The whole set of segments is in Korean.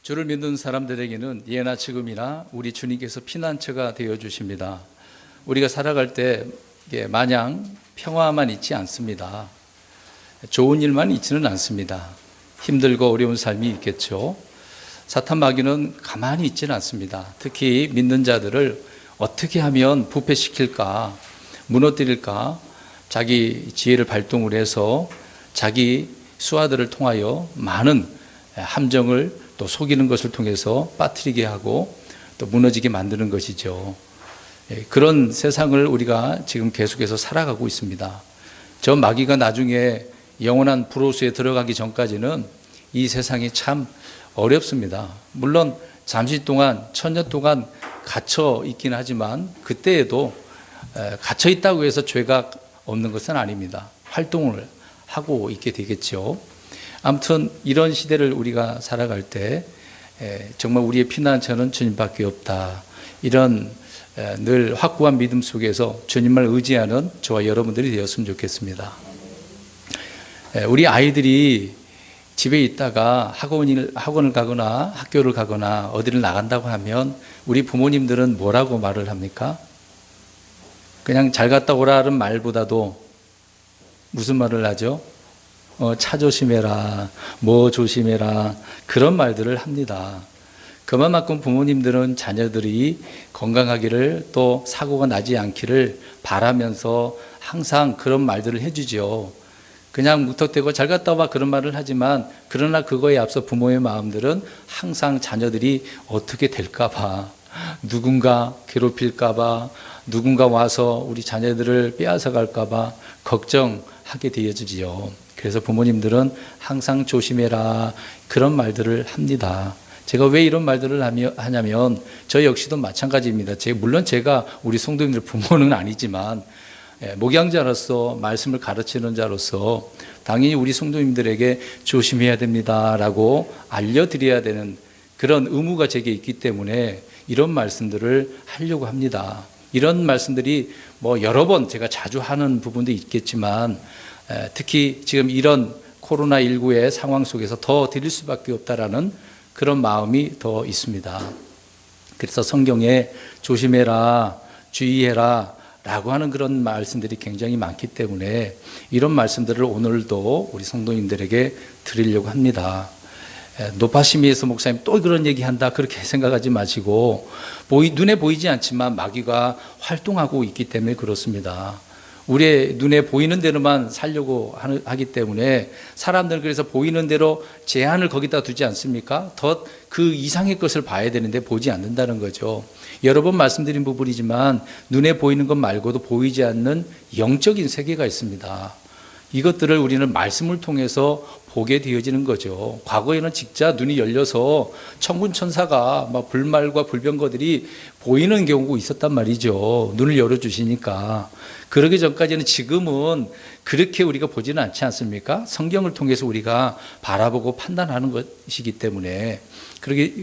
주를 믿는 사람들에게는 예나 지금이나 우리 주님께서 피난처가 되어 주십니다. 우리가 살아갈 때 마냥 평화만 있지 않습니다. 좋은 일만 있지는 않습니다. 힘들고 어려운 삶이 있겠죠. 사탄 마귀는 가만히 있지는 않습니다. 특히 믿는 자들을 어떻게 하면 부패시킬까, 무너뜨릴까, 자기 지혜를 발동을 해서 자기 수하들을 통하여 많은 함정을 또 속이는 것을 통해서 빠뜨리게 하고 또 무너지게 만드는 것이죠. 그런 세상을 우리가 지금 계속해서 살아가고 있습니다. 저 마귀가 나중에 영원한 불호수에 들어가기 전까지는 이 세상이 참 어렵습니다. 물론 잠시 동안, 천년 동안 갇혀 있긴 하지만 그때에도 갇혀 있다고 해서 죄가 없는 것은 아닙니다. 활동을 하고 있게 되겠죠. 아무튼 이런 시대를 우리가 살아갈 때 정말 우리의 피난처는 주님밖에 없다. 이런 늘 확고한 믿음 속에서 주님을 의지하는 저와 여러분들이 되었으면 좋겠습니다. 우리 아이들이 집에 있다가 학원을 가거나 학교를 가거나 어디를 나간다고 하면 우리 부모님들은 뭐라고 말을 합니까? 그냥 잘 갔다 오라는 말보다도 무슨 말을 하죠? 차 조심해라, 뭐 조심해라, 그런 말들을 합니다. 그만큼 부모님들은 자녀들이 건강하기를 또 사고가 나지 않기를 바라면서 항상 그런 말들을 해주죠. 그냥 무턱대고 잘 갔다 와 그런 말을 하지만 그러나 그거에 앞서 부모의 마음들은 항상 자녀들이 어떻게 될까봐, 누군가 괴롭힐까봐, 누군가 와서 우리 자녀들을 빼앗아 갈까봐 걱정하게 되어지지요. 그래서 부모님들은 항상 조심해라 그런 말들을 합니다. 제가 왜 이런 말들을 하냐면 저 역시도 마찬가지입니다. 물론 제가 우리 성도님들 부모는 아니지만 목양자로서 말씀을 가르치는 자로서 당연히 우리 성도님들에게 조심해야 됩니다라고 알려드려야 되는 그런 의무가 제게 있기 때문에 이런 말씀들을 하려고 합니다. 이런 말씀들이 여러 번 제가 자주 하는 부분도 있겠지만 특히 지금 이런 코로나19의 상황 속에서 더 드릴 수밖에 없다라는 그런 마음이 더 있습니다. 그래서 성경에 조심해라, 주의해라 라고 하는 그런 말씀들이 굉장히 많기 때문에 이런 말씀들을 오늘도 우리 성도님들에게 드리려고 합니다. 노파심이에서 목사님 또 그런 얘기한다 그렇게 생각하지 마시고 눈에 보이지 않지만 마귀가 활동하고 있기 때문에 그렇습니다. 우리의 눈에 보이는 대로만 살려고 하기 때문에 사람들은 그래서 보이는 대로 제한을 거기다 두지 않습니까? 더 그 이상의 것을 봐야 되는데 보지 않는다는 거죠. 여러 번 말씀드린 부분이지만 눈에 보이는 것 말고도 보이지 않는 영적인 세계가 있습니다. 이것들을 우리는 말씀을 통해서 보게 되어지는 거죠. 과거에는 진짜 눈이 열려서 천군천사가 불말과 불병거들이 보이는 경우가 있었단 말이죠. 눈을 열어주시니까. 그러기 전까지는 지금은 그렇게 우리가 보지는 않지 않습니까? 성경을 통해서 우리가 바라보고 판단하는 것이기 때문에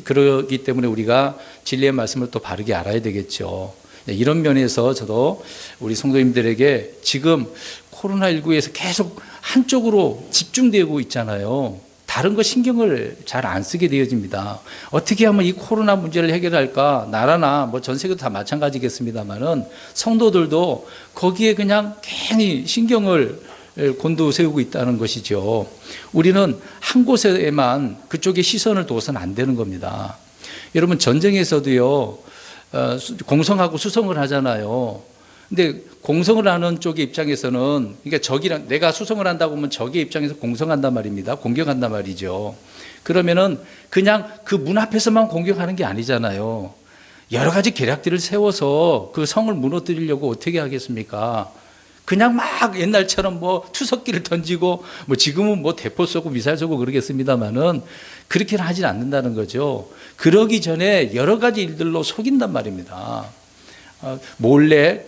그러기 때문에 우리가 진리의 말씀을 또 바르게 알아야 되겠죠. 이런 면에서 저도 우리 성도님들에게 지금 코로나19에서 계속 한쪽으로 집중되고 있잖아요. 다른 거 신경을 잘 안 쓰게 되어집니다. 어떻게 하면 이 코로나 문제를 해결할까? 나라나 전 세계도 다 마찬가지겠습니다만은 성도들도 거기에 그냥 괜히 신경을 곤두세우고 있다는 것이죠. 우리는 한 곳에만 그쪽에 시선을 둬서는 안 되는 겁니다. 여러분 전쟁에서도요, 공성하고 수성을 하잖아요. 근데 공성을 하는 쪽의 입장에서는 그러니까 내가 수성을 한다고 하면 적의 입장에서 공성한단 말입니다. 공격한단 말이죠. 그러면은 그냥 그 문 앞에서만 공격하는 게 아니잖아요. 여러 가지 계략들을 세워서 그 성을 무너뜨리려고 어떻게 하겠습니까? 그냥 막 옛날처럼 투석기를 던지고 지금은 대포 쏘고 미사일 쏘고 그러겠습니다만은 그렇게는 하진 않는다는 거죠. 그러기 전에 여러 가지 일들로 속인단 말입니다. 몰래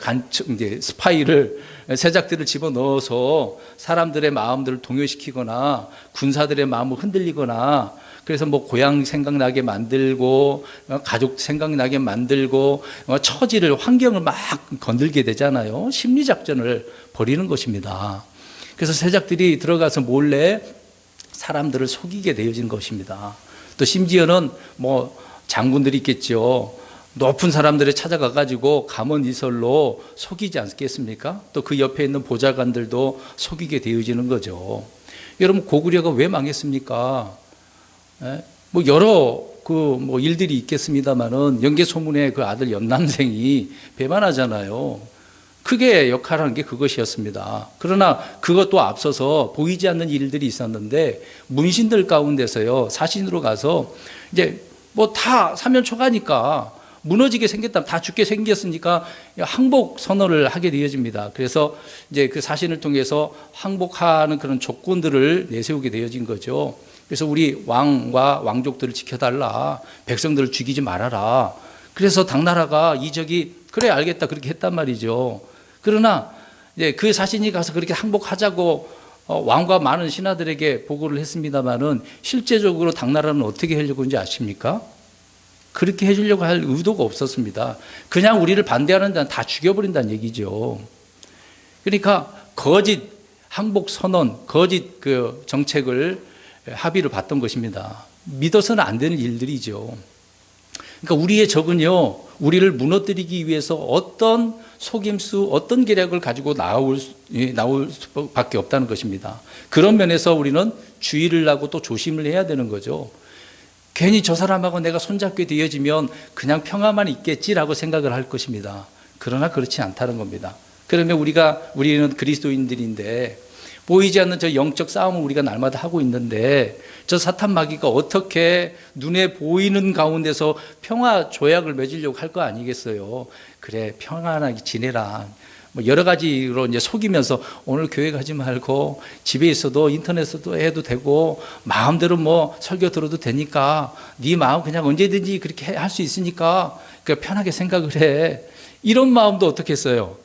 스파이를 세작들을 집어넣어서 사람들의 마음들을 동요시키거나 군사들의 마음을 흔들리거나 그래서 고향 생각나게 만들고 가족 생각나게 만들고 처지를 환경을 막 건들게 되잖아요. 심리작전을 벌이는 것입니다. 그래서 세작들이 들어가서 몰래 사람들을 속이게 되어진 것입니다. 또 심지어는 뭐 장군들이 있겠죠. 높은 사람들이 찾아가 가지고 감언이설로 속이지 않겠습니까? 또 그 옆에 있는 보좌관들도 속이게 되어지는 거죠. 여러분, 고구려가 왜 망했습니까? 뭐 여러 뭐 일들이 있겠습니다만은 연개소문에 그 아들 연남생이 배반하잖아요. 크게 역할하는 게 그것이었습니다. 그러나 그것도 앞서서 보이지 않는 일들이 있었는데 문신들 가운데서요, 사신으로 가서 이제 뭐 다 사면초가니까 무너지게 생겼다, 다 죽게 생겼으니까 항복 선언을 하게 되어집니다. 그래서 이제 그 사신을 통해서 항복하는 그런 조건들을 내세우게 되어진 거죠. 그래서 우리 왕과 왕족들을 지켜달라, 백성들을 죽이지 말아라. 그래서 당나라가 이적이 그래 알겠다 그렇게 했단 말이죠. 그러나 이제 그 사신이 가서 그렇게 항복하자고 왕과 많은 신하들에게 보고를 했습니다마는 실제적으로 당나라는 어떻게 하려고 하는지 아십니까? 그렇게 해주려고 할 의도가 없었습니다. 그냥 우리를 반대하는 데는 다 죽여버린다는 얘기죠. 그러니까 거짓 항복 선언, 거짓 그 정책을 합의를 봤던 것입니다. 믿어서는 안 되는 일들이죠. 그러니까 우리의 적은요, 우리를 무너뜨리기 위해서 어떤 속임수, 어떤 계략을 가지고 나올 수밖에 없다는 것입니다. 그런 면에서 우리는 주의를 하고 또 조심을 해야 되는 거죠. 괜히 저 사람하고 내가 손잡게 되어지면 그냥 평화만 있겠지라고 생각을 할 것입니다. 그러나 그렇지 않다는 겁니다. 그러면 우리는 그리스도인들인데 보이지 않는 저 영적 싸움을 우리가 날마다 하고 있는데 저 사탄 마귀가 어떻게 눈에 보이는 가운데서 평화 조약을 맺으려고 할 거 아니겠어요? 그래, 평안하게 지내라. 뭐 여러 가지로 이제 속이면서 오늘 교회 가지 말고 집에 있어도 인터넷에도 해도 되고 마음대로 뭐 설교 들어도 되니까 네 마음 그냥 언제든지 그렇게 할 수 있으니까 편하게 생각을 해. 이런 마음도 어떻게 했어요?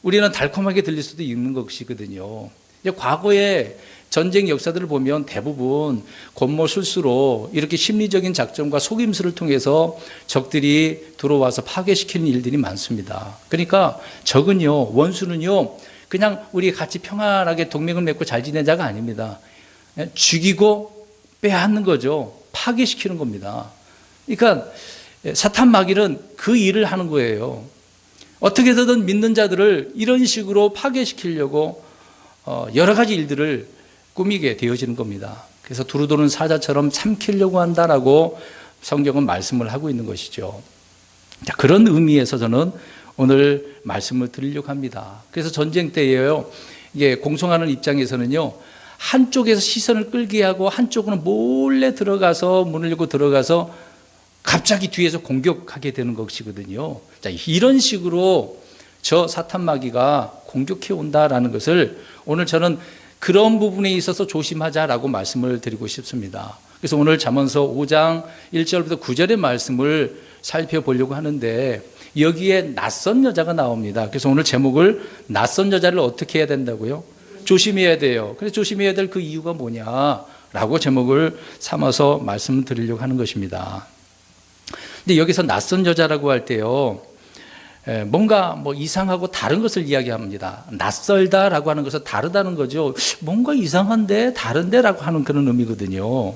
우리는 달콤하게 들릴 수도 있는 것이거든요. 과거의 전쟁 역사들을 보면 대부분 권모술수로 이렇게 심리적인 작전과 속임수를 통해서 적들이 들어와서 파괴시키는 일들이 많습니다. 그러니까 적은요, 원수는요, 그냥 우리 같이 평안하게 동맹을 맺고 잘 지내자가 아닙니다. 죽이고 빼앗는 거죠. 파괴시키는 겁니다. 그러니까 사탄 마귀는 그 일을 하는 거예요. 어떻게 해서든 믿는 자들을 이런 식으로 파괴시키려고 여러 가지 일들을 꾸미게 되어지는 겁니다. 그래서 두루도는 사자처럼 삼키려고 한다라고 성경은 말씀을 하고 있는 것이죠. 자, 그런 의미에서 저는 오늘 말씀을 드리려고 합니다. 그래서 전쟁 때에요, 이게 공성하는 입장에서는요, 한쪽에서 시선을 끌게 하고 한쪽으로 몰래 들어가서 문을 열고 들어가서 갑자기 뒤에서 공격하게 되는 것이거든요. 자, 이런 식으로 저 사탄 마귀가 공격해 온다라는 것을 오늘 저는 그런 부분에 있어서 조심하자라고 말씀을 드리고 싶습니다. 그래서 오늘 잠언서 5장 1절부터 9절의 말씀을 살펴보려고 하는데 여기에 낯선 여자가 나옵니다. 그래서 오늘 제목을 낯선 여자를 어떻게 해야 된다고요? 조심해야 돼요. 그래서 조심해야 될 그 이유가 뭐냐라고 제목을 삼아서 말씀을 드리려고 하는 것입니다. 근데 여기서 낯선 여자라고 할 때요, 뭔가 뭐 이상하고 다른 것을 이야기합니다. 낯설다라고 하는 것은 다르다는 거죠. 뭔가 이상한데 다른데라고 하는 그런 의미거든요.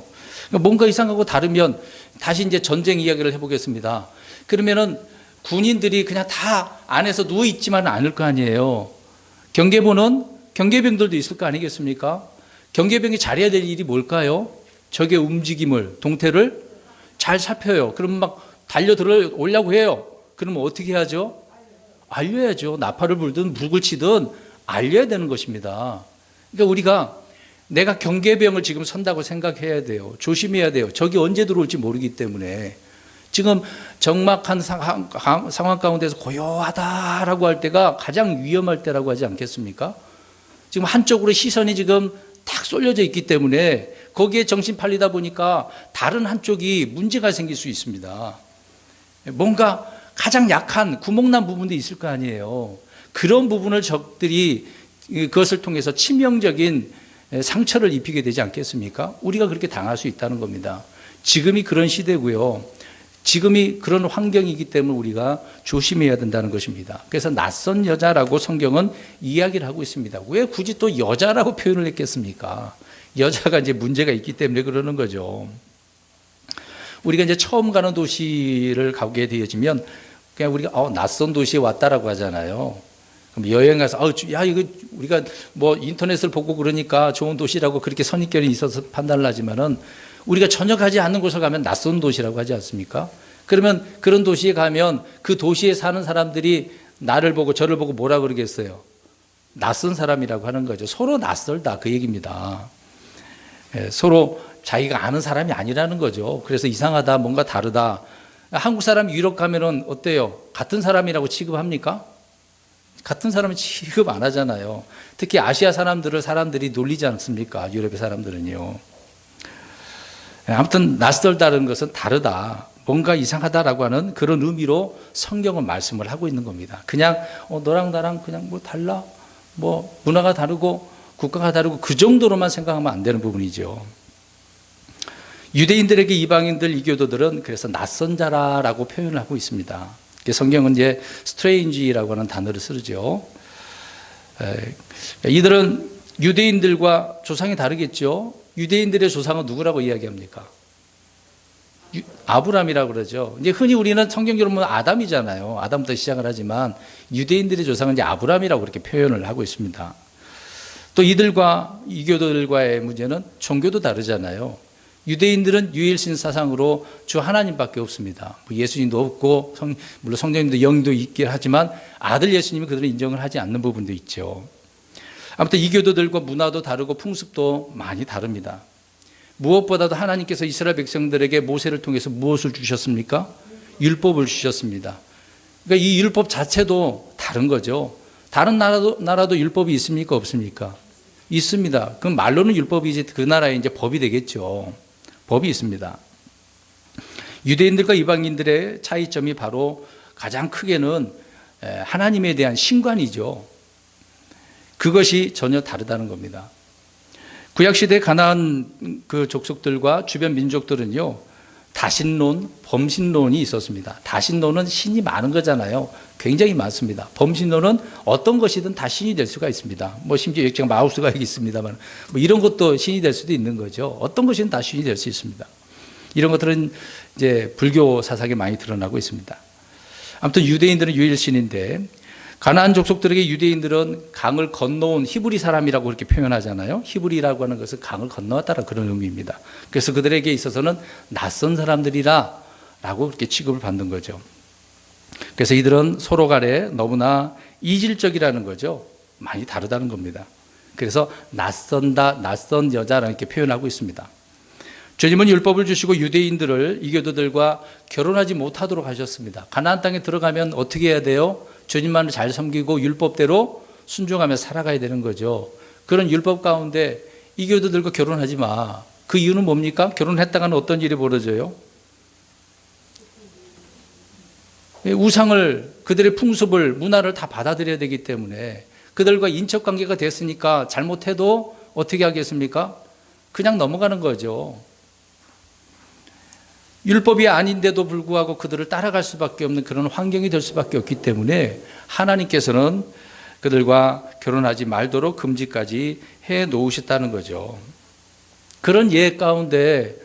뭔가 이상하고 다르면 다시 이제 전쟁 이야기를 해보겠습니다. 그러면은 군인들이 그냥 다 안에서 누워 있지만은 않을 거 아니에요. 경계보는 경계병들도 있을 거 아니겠습니까? 경계병이 잘해야 될 일이 뭘까요? 적의 움직임을, 동태를 잘 살펴요. 그러면 막 달려 들어오려고 해요. 그러면 어떻게 하죠? 알려야죠. 나팔을 불든 불을 치든 알려야 되는 것입니다. 그러니까 우리가 내가 경계병을 지금 선다고 생각해야 돼요. 조심해야 돼요. 적이 언제 들어올지 모르기 때문에. 지금 적막한 상황 가운데서 고요하다라고 할 때가 가장 위험할 때라고 하지 않겠습니까? 지금 한쪽으로 시선이 지금 탁 쏠려져 있기 때문에 거기에 정신 팔리다 보니까 다른 한쪽이 문제가 생길 수 있습니다. 뭔가 가장 약한 구멍난 부분도 있을 거 아니에요. 그런 부분을 적들이 그것을 통해서 치명적인 상처를 입히게 되지 않겠습니까? 우리가 그렇게 당할 수 있다는 겁니다. 지금이 그런 시대고요. 지금이 그런 환경이기 때문에 우리가 조심해야 된다는 것입니다. 그래서 낯선 여자라고 성경은 이야기를 하고 있습니다. 왜 굳이 또 여자라고 표현을 했겠습니까? 여자가 이제 문제가 있기 때문에 그러는 거죠. 우리가 이제 처음 가는 도시를 가게 되어지면 그냥 우리가 낯선 도시에 왔다라고 하잖아요. 그럼 여행 가서 야 이거 우리가 뭐 인터넷을 보고 그러니까 좋은 도시라고 그렇게 선입견이 있어서 판단을 하지만은 우리가 전혀 가지 않는 곳을 가면 낯선 도시라고 하지 않습니까? 그러면 그런 도시에 가면 그 도시에 사는 사람들이 나를 보고 저를 보고 뭐라 그러겠어요? 낯선 사람이라고 하는 거죠. 서로 낯설다 그 얘기입니다. 서로 자기가 아는 사람이 아니라는 거죠. 그래서 이상하다, 뭔가 다르다. 한국 사람이 유럽 가면은 어때요? 같은 사람이라고 취급합니까? 같은 사람은 취급 안 하잖아요. 특히 아시아 사람들이 놀리지 않습니까? 유럽의 사람들은요. 아무튼 낯설다는 것은 다르다, 뭔가 이상하다라고 하는 그런 의미로 성경은 말씀을 하고 있는 겁니다. 그냥 너랑 나랑 그냥 뭐 달라, 뭐 문화가 다르고 국가가 다르고 그 정도로만 생각하면 안 되는 부분이죠. 유대인들에게 이방인들, 이교도들은 그래서 낯선 자라라고 표현을 하고 있습니다. 성경은 이제 스트레인지라고 하는 단어를 쓰죠. 이들은 유대인들과 조상이 다르겠죠. 유대인들의 조상은 누구라고 이야기합니까? 아브라함이라고 그러죠. 이제 흔히 우리는 성경적으로 보면 아담이잖아요. 아담부터 시작을 하지만 유대인들의 조상은 이제 아브라함이라고 그렇게 표현을 하고 있습니다. 또 이들과 이교도들과의 문제는 종교도 다르잖아요. 유대인들은 유일신 사상으로 주 하나님밖에 없습니다. 예수님도 없고 물론 성령님도 영도 있긴 하지만 아들 예수님은 그들은 인정을 하지 않는 부분도 있죠. 아무튼 이교도들과 문화도 다르고 풍습도 많이 다릅니다. 무엇보다도 하나님께서 이스라엘 백성들에게 모세를 통해서 무엇을 주셨습니까? 율법을 주셨습니다. 그러니까 이 율법 자체도 다른 거죠. 다른 나라도 율법이 있습니까? 없습니까? 있습니다. 그럼 말로는 율법이지 그 나라의 이제 법이 되겠죠. 법이 있습니다. 유대인들과 이방인들의 차이점이 바로 가장 크게는 하나님에 대한 신관이죠. 그것이 전혀 다르다는 겁니다. 구약시대 가나안 그 족속들과 주변 민족들은요, 다신론, 범신론이 있었습니다. 다신론은 신이 많은 거잖아요. 굉장히 많습니다. 범신론은 어떤 것이든 다 신이 될 수가 있습니다. 뭐 심지어 역시 마우스가 여기 있습니다만 뭐 이런 것도 신이 될 수도 있는 거죠. 어떤 것이든 다 신이 될 수 있습니다. 이런 것들은 이제 불교 사상에 많이 드러나고 있습니다. 아무튼 유대인들은 유일신인데 가나안 족속들에게 유대인들은 강을 건너온 히브리 사람이라고 그렇게 표현하잖아요. 히브리라고 하는 것은 강을 건너왔다는 그런 의미입니다. 그래서 그들에게 있어서는 낯선 사람들이라 라고 그렇게 취급을 받는 거죠. 그래서 이들은 서로 간에 너무나 이질적이라는 거죠. 많이 다르다는 겁니다. 그래서 낯선다, 낯선 여자라고 이렇게 표현하고 있습니다. 주님은 율법을 주시고 유대인들을 이교도들과 결혼하지 못하도록 하셨습니다. 가나안 땅에 들어가면 어떻게 해야 돼요? 주님만을 잘 섬기고 율법대로 순종하며 살아가야 되는 거죠. 그런 율법 가운데 이교도들과 결혼하지 마. 그 이유는 뭡니까? 결혼했다가는 어떤 일이 벌어져요? 우상을, 그들의 풍습을, 문화를 다 받아들여야 되기 때문에 그들과 인척관계가 됐으니까 잘못해도 어떻게 하겠습니까? 그냥 넘어가는 거죠. 율법이 아닌데도 불구하고 그들을 따라갈 수밖에 없는 그런 환경이 될 수밖에 없기 때문에 하나님께서는 그들과 결혼하지 말도록 금지까지 해 놓으셨다는 거죠. 그런 예 가운데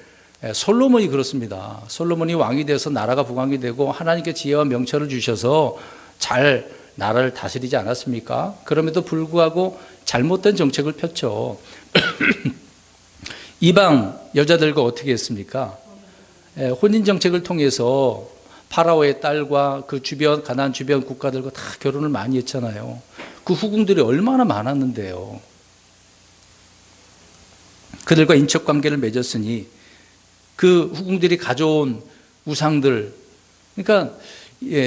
솔로몬이 그렇습니다. 솔로몬이 왕이 돼서 나라가 부강이 되고 하나님께 지혜와 명철을 주셔서 잘 나라를 다스리지 않았습니까? 그럼에도 불구하고 잘못된 정책을 폈죠. 이방 여자들과 어떻게 했습니까? 혼인 정책을 통해서 파라오의 딸과 그 주변 가나안 주변 국가들과 다 결혼을 많이 했잖아요. 그 후궁들이 얼마나 많았는데요. 그들과 인척 관계를 맺었으니 그 후궁들이 가져온 우상들, 그러니까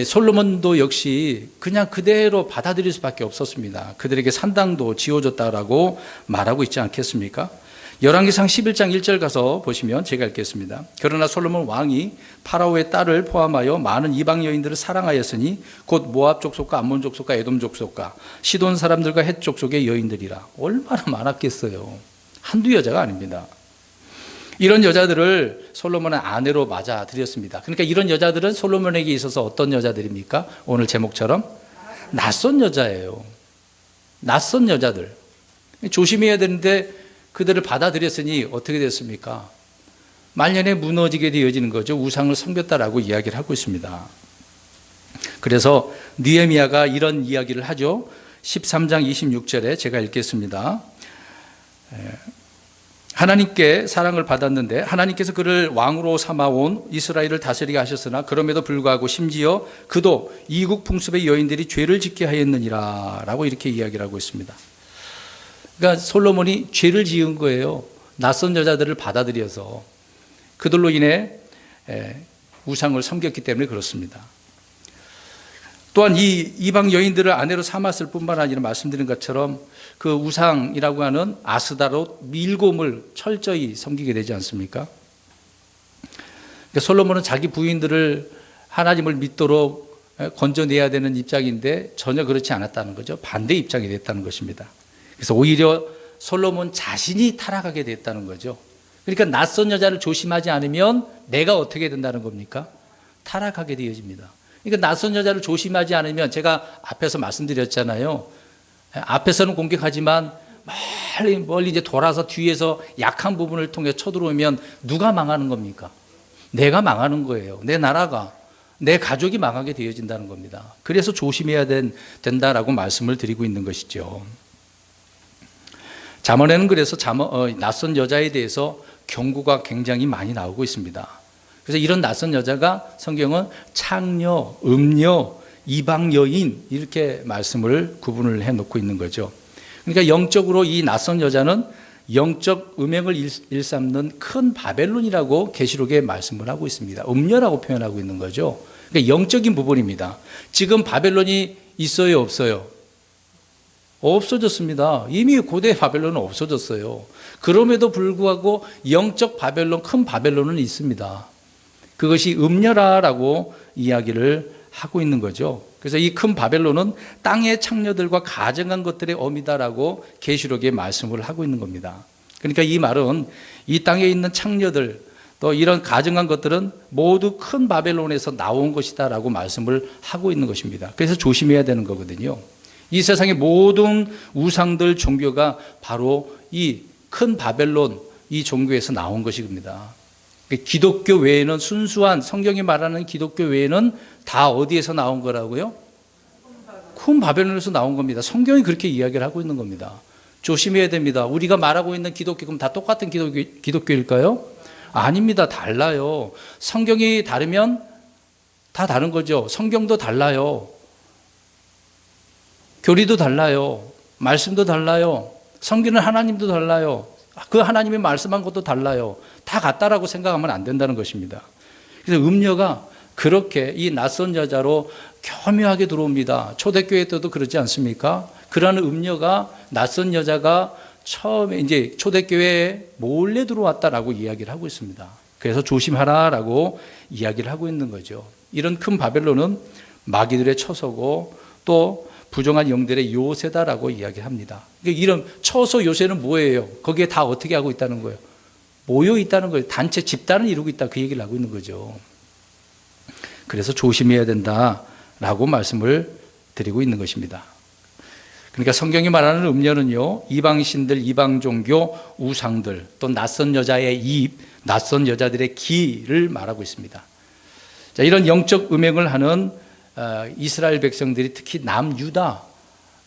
솔로몬도 역시 그냥 그대로 받아들일 수밖에 없었습니다. 그들에게 산당도 지어줬다라고 말하고 있지 않겠습니까? 열왕기상 11장 1절 가서 보시면 제가 읽겠습니다. 그러나 솔로몬 왕이 파라오의 딸을 포함하여 많은 이방 여인들을 사랑하였으니 곧 모압 족속과 암몬 족속과 에돔 족속과 시돈 사람들과 헷 족속의 여인들이라. 얼마나 많았겠어요. 한두 여자가 아닙니다. 이런 여자들을 솔로몬의 아내로 맞아들였습니다. 그러니까 이런 여자들은 솔로몬에게 있어서 어떤 여자들입니까? 오늘 제목처럼 낯선 여자예요. 낯선 여자들. 조심해야 되는데 그들을 받아들였으니 어떻게 됐습니까? 말년에 무너지게 되어지는 거죠. 우상을 섬겼다라고 이야기를 하고 있습니다. 그래서 느헤미야가 이런 이야기를 하죠. 13장 26절에 제가 읽겠습니다. 하나님께 사랑을 받았는데 하나님께서 그를 왕으로 삼아온 이스라엘을 다스리게 하셨으나 그럼에도 불구하고 심지어 그도 이국 풍습의 여인들이 죄를 짓게 하였느니라 라고 이렇게 이야기를 하고 있습니다. 그러니까 솔로몬이 죄를 지은 거예요. 낯선 여자들을 받아들여서 그들로 인해 우상을 섬겼기 때문에 그렇습니다. 또한 이 이방 여인들을 아내로 삼았을 뿐만 아니라 말씀드린 것처럼 그 우상이라고 하는 아스다롯 밀곰을 철저히 섬기게 되지 않습니까? 그러니까 솔로몬은 자기 부인들을 하나님을 믿도록 건져내야 되는 입장인데 전혀 그렇지 않았다는 거죠. 반대 입장이 됐다는 것입니다. 그래서 오히려 솔로몬 자신이 타락하게 됐다는 거죠. 그러니까 낯선 여자를 조심하지 않으면 내가 어떻게 된다는 겁니까? 타락하게 되어집니다. 그러니까 낯선 여자를 조심하지 않으면 제가 앞에서 말씀드렸잖아요. 앞에서는 공격하지만 멀리 이제 돌아서 뒤에서 약한 부분을 통해 쳐들어오면 누가 망하는 겁니까? 내가 망하는 거예요. 내 나라가, 내 가족이 망하게 되어진다는 겁니다. 그래서 조심해야 된다라고 말씀을 드리고 있는 것이죠. 잠언에는 그래서 낯선 여자에 대해서 경고가 굉장히 많이 나오고 있습니다. 그래서 이런 낯선 여자가 성경은 창녀, 음녀, 이방 여인 이렇게 말씀을 구분을 해놓고 있는 거죠. 그러니까 영적으로 이 낯선 여자는 영적 음행을 일삼는 큰 바벨론이라고 계시록에 말씀을 하고 있습니다. 음녀라고 표현하고 있는 거죠. 그러니까 영적인 부분입니다. 지금 바벨론이 있어요, 없어요? 없어졌습니다. 이미 고대 바벨론은 없어졌어요. 그럼에도 불구하고 영적 바벨론, 큰 바벨론은 있습니다. 그것이 음녀라라고 이야기를 하고 있는 거죠. 그래서 이 큰 바벨론은 땅의 창녀들과 가증한 것들의 어미다라고 계시록에 말씀을 하고 있는 겁니다. 그러니까 이 말은 이 땅에 있는 창녀들 또 이런 가증한 것들은 모두 큰 바벨론에서 나온 것이다라고 말씀을 하고 있는 것입니다. 그래서 조심해야 되는 거거든요. 이 세상의 모든 우상들 종교가 바로 이 큰 바벨론 이 종교에서 나온 것입니다. 기독교 외에는 순수한 성경이 말하는 기독교 외에는 다 어디에서 나온 거라고요? 큰 바벨론에서 나온 겁니다. 성경이 그렇게 이야기를 하고 있는 겁니다. 조심해야 됩니다. 우리가 말하고 있는 기독교 그럼 다 똑같은 기독교일까요? 아닙니다. 달라요. 성경이 다르면 다 다른 거죠. 성경도 달라요. 교리도 달라요. 말씀도 달라요. 섬기는 하나님도 달라요. 그 하나님이 말씀한 것도 달라요. 다 같다라고 생각하면 안 된다는 것입니다. 그래서 음녀가 그렇게 이 낯선 여자로 교묘하게 들어옵니다. 초대교회 때도 그렇지 않습니까? 그러한 음녀가 낯선 여자가 처음에 이제 초대교회에 몰래 들어왔다라고 이야기를 하고 있습니다. 그래서 조심하라라고 이야기를 하고 있는 거죠. 이런 큰 바벨론은 마귀들의 처소고 또 부정한 영들의 요새다라고 이야기합니다. 이런 처소 요새는 뭐예요? 거기에 다 어떻게 하고 있다는 거예요? 모여 있다는 거예요. 단체 집단을 이루고 있다 그 얘기를 하고 있는 거죠. 그래서 조심해야 된다라고 말씀을 드리고 있는 것입니다. 그러니까 성경이 말하는 음녀는요, 이방신들, 이방 종교, 우상들, 또 낯선 여자의 입, 낯선 여자들의 기를 말하고 있습니다. 자, 이런 영적 음행을 하는 이스라엘 백성들이 특히 남유다,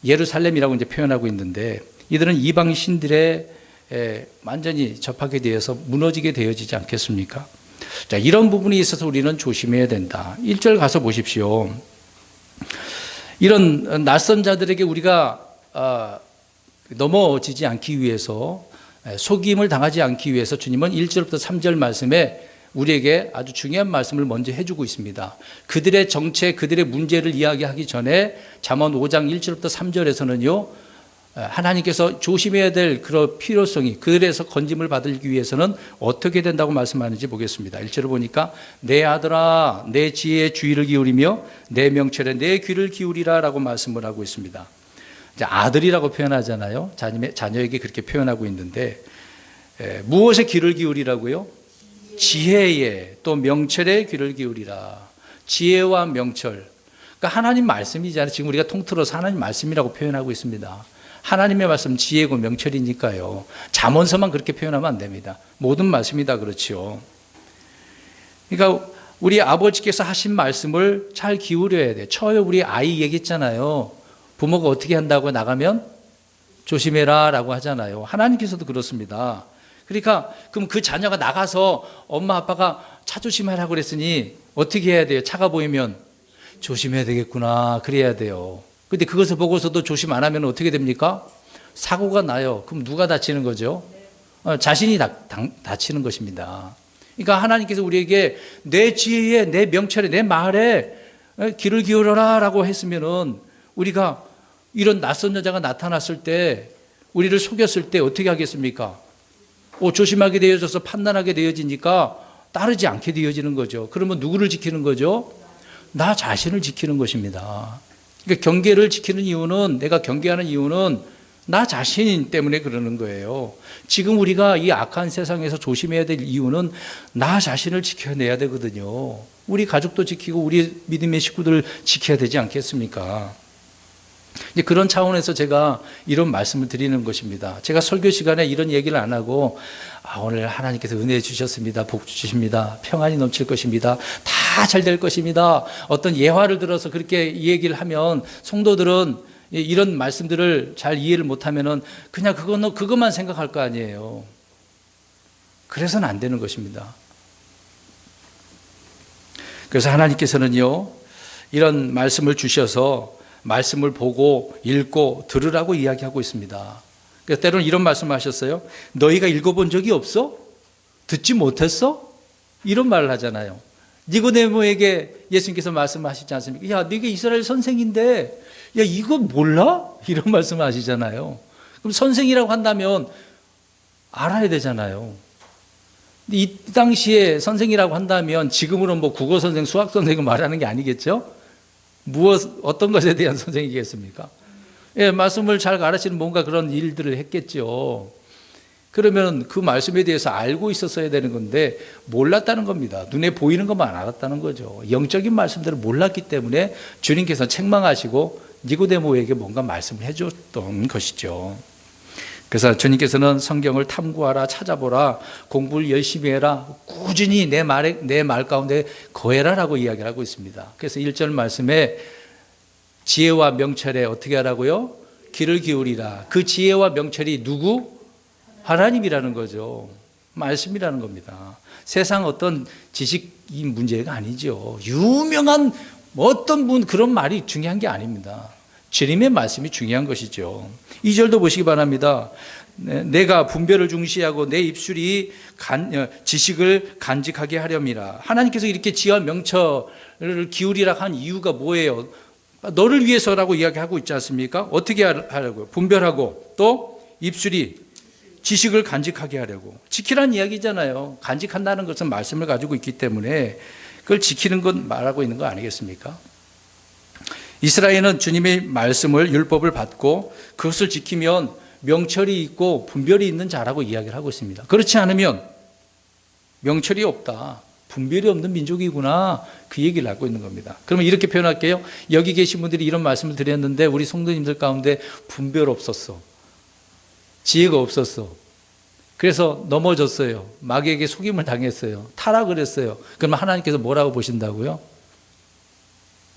예루살렘이라고 이제 표현하고 있는데 이들은 이방 신들의 완전히 접하게 되어서 무너지게 되어지지 않겠습니까? 자, 이런 부분이 있어서 우리는 조심해야 된다. 1절 가서 보십시오. 이런 낯선 자들에게 우리가 넘어지지 않기 위해서 속임을 당하지 않기 위해서 주님은 1절부터 3절 말씀에 우리에게 아주 중요한 말씀을 먼저 해주고 있습니다. 그들의 정체, 그들의 문제를 이야기하기 전에 잠언 5장 1절부터 3절에서는요, 하나님께서 조심해야 될 그런 필요성이 그들에서 건짐을 받기 위해서는 어떻게 된다고 말씀하는지 보겠습니다. 1절을 보니까 내 아들아 내 지혜에 주의를 기울이며 내 명철에 내 귀를 기울이라 라고 말씀을 하고 있습니다. 이제 아들이라고 표현하잖아요. 자녀에게 그렇게 표현하고 있는데 무엇에 귀를 기울이라고요? 지혜에 또 명철에 귀를 기울이라. 지혜와 명철. 그러니까 하나님 말씀이잖아요. 지금 우리가 통틀어서 하나님 말씀이라고 표현하고 있습니다. 하나님의 말씀 지혜고 명철이니까요. 잠언서만 그렇게 표현하면 안 됩니다. 모든 말씀이 다 그렇죠. 그러니까 우리 아버지께서 하신 말씀을 잘 기울여야 돼요. 처음에 우리 아이 얘기했잖아요. 부모가 어떻게 한다고 나가면 조심해라 라고 하잖아요. 하나님께서도 그렇습니다. 그러니까 그럼 그 자녀가 나가서 엄마 아빠가 차 조심하라고 그랬으니 어떻게 해야 돼요? 차가 보이면 조심해야 되겠구나 그래야 돼요. 근데 그것을 보고서도 조심 안 하면 어떻게 됩니까? 사고가 나요. 그럼 누가 다치는 거죠? 자신이 다치는 것입니다. 그러니까 하나님께서 우리에게 내 지혜에, 내 명철에, 내 말에 귀를 기울여라 라고 했으면은 우리가 이런 낯선 여자가 나타났을 때 우리를 속였을 때 어떻게 하겠습니까? 조심하게 되어져서 판단하게 되어지니까 따르지 않게 되어지는 거죠. 그러면 누구를 지키는 거죠? 나 자신을 지키는 것입니다. 그러니까 경계를 지키는 이유는, 내가 경계하는 이유는 나 자신 때문에 그러는 거예요. 지금 우리가 이 악한 세상에서 조심해야 될 이유는 나 자신을 지켜내야 되거든요. 우리 가족도 지키고 우리 믿음의 식구들 지켜야 되지 않겠습니까? 이제 그런 차원에서 제가 이런 말씀을 드리는 것입니다. 제가 설교 시간에 이런 얘기를 안 하고 오늘 하나님께서 은혜 주셨습니다. 복 주십니다. 평안이 넘칠 것입니다. 다 잘 될 것입니다. 어떤 예화를 들어서 그렇게 이 얘기를 하면 성도들은 이런 말씀들을 잘 이해를 못하면은 그냥 그것만 생각할 거 아니에요. 그래서는 안 되는 것입니다. 그래서 하나님께서는요, 이런 말씀을 주셔서 말씀을 보고 읽고 들으라고 이야기하고 있습니다. 그래서 때로는 이런 말씀을 하셨어요. 너희가 읽어본 적이 없어? 듣지 못했어? 이런 말을 하잖아요. 니고데모에게 예수님께서 말씀하시지 않습니까? 야, 네가 이스라엘 선생인데 야, 이거 몰라? 이런 말씀을 하시잖아요. 그럼 선생이라고 한다면 알아야 되잖아요. 이 당시에 선생이라고 한다면 지금으로는 뭐 국어 선생, 수학 선생을 말하는 게 아니겠죠? 어떤 것에 대한 선생이겠습니까? 예, 말씀을 잘 가르치는 뭔가 그런 일들을 했겠죠. 그러면 그 말씀에 대해서 알고 있었어야 되는 건데 몰랐다는 겁니다. 눈에 보이는 것만 알았다는 거죠. 영적인 말씀들을 몰랐기 때문에 주님께서 책망하시고 니고데모에게 뭔가 말씀을 해줬던 것이죠. 그래서 주님께서는 성경을 탐구하라, 찾아보라, 공부를 열심히 해라, 꾸준히 내 말 가운데 거해라라고 이야기를 하고 있습니다. 그래서 1절 말씀에 지혜와 명철에 어떻게 하라고요? 귀를 기울이라. 그 지혜와 명철이 누구? 하나님이라는 거죠. 말씀이라는 겁니다. 세상 어떤 지식이 문제가 아니죠. 유명한 어떤 분 그런 말이 중요한 게 아닙니다. 주님의 말씀이 중요한 것이죠. 2절도 보시기 바랍니다. 내가 분별을 중시하고 내 입술이 지식을 간직하게 하렴이라. 하나님께서 이렇게 지혜와 명철을 기울이라 한 이유가 뭐예요? 너를 위해서라고 이야기하고 있지 않습니까? 어떻게 하려고요? 분별하고 또 입술이 지식을 간직하게 하려고. 지키라는 이야기잖아요. 간직한다는 것은 말씀을 가지고 있기 때문에 그걸 지키는 건 말하고 있는 거 아니겠습니까? 이스라엘은 주님의 말씀을, 율법을 받고 그것을 지키면 명철이 있고 분별이 있는 자라고 이야기를 하고 있습니다. 그렇지 않으면 명철이 없다, 분별이 없는 민족이구나, 그 얘기를 하고 있는 겁니다. 그러면 이렇게 표현할게요. 여기 계신 분들이 이런 말씀을 드렸는데 우리 성도님들 가운데 분별 없었어, 지혜가 없었어, 그래서 넘어졌어요, 마귀에게 속임을 당했어요, 타락을 했어요. 그러면 하나님께서 뭐라고 보신다고요?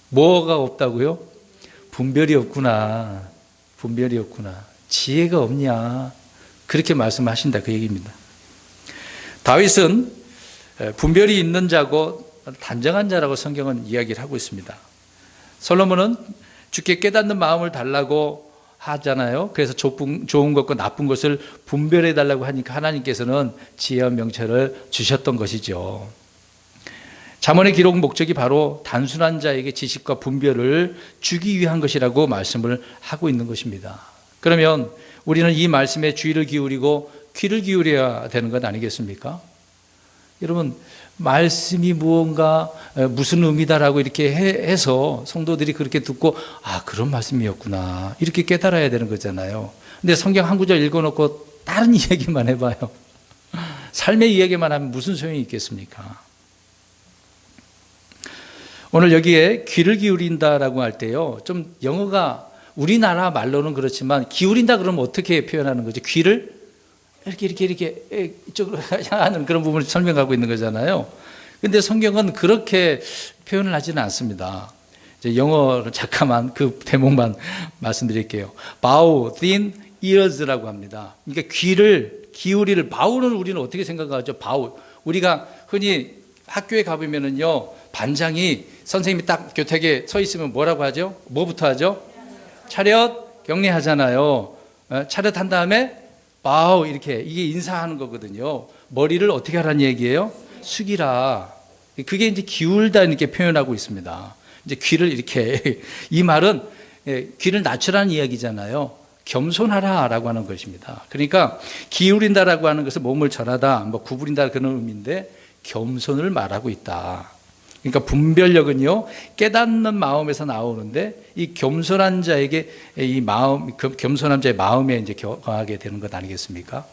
뭐가 없다고요? 분별이 없구나, 분별이 없구나, 지혜가 없냐, 그렇게 말씀하신다, 그 얘기입니다. 다윗은 분별이 있는 자고 단정한 자라고 성경은 이야기를 하고 있습니다. 솔로몬은 주께 깨닫는 마음을 달라고 하잖아요. 그래서 좋은 것과 나쁜 것을 분별해 달라고 하니까 하나님께서는 지혜와 명철을 주셨던 것이죠. 잠언의 기록 목적이 바로 단순한 자에게 지식과 분별을 주기 위한 것이라고 말씀을 하고 있는 것입니다. 그러면 우리는 이 말씀에 주의를 기울이고 귀를 기울여야 되는 것 아니겠습니까? 여러분, 말씀이 무언가 무슨 의미다라고 이렇게 해서 성도들이 그렇게 듣고 그런 말씀이었구나 이렇게 깨달아야 되는 거잖아요. 근데 성경 한 구절 읽어놓고 다른 이야기만 해봐요. 삶의 이야기만 하면 무슨 소용이 있겠습니까? 오늘 여기에 귀를 기울인다라고 할 때요, 좀 영어가 우리나라 말로는 그렇지만 기울인다 그러면 어떻게 표현하는 거죠? 귀를 이렇게 이쪽으로 하는 그런 부분을 설명하고 있는 거잖아요. 근데 성경은 그렇게 표현을 하지는 않습니다. 이제 영어로 잠깐만 그 대목만 말씀드릴게요. bow thin ears라고 합니다. 그러니까 귀를 기울이를, bow는 우리는 어떻게 생각하죠? bow. 우리가 흔히 학교에 가보면은요, 반장이 선생님이 딱 교택에 서 있으면 뭐라고 하죠? 뭐부터 하죠? 차렷 경례하잖아요. 차렷 한 다음에 bow 이렇게, 이게 인사하는 거거든요. 머리를 어떻게 하라는 얘기예요? 숙이라. 그게 이제 기울다 이렇게 표현하고 있습니다. 이제 귀를 이렇게 이 말은 귀를 낮추라는 이야기잖아요. 겸손하라라고 하는 것입니다. 그러니까 기울인다라고 하는 것은 몸을 절하다, 뭐 구부린다 그런 의미인데 겸손을 말하고 있다. 그러니까 분별력은요, 깨닫는 마음에서 나오는데 이 겸손한 자에게 이 마음, 겸손한 자의 마음에 이제 거하게 되는 것 아니겠습니까?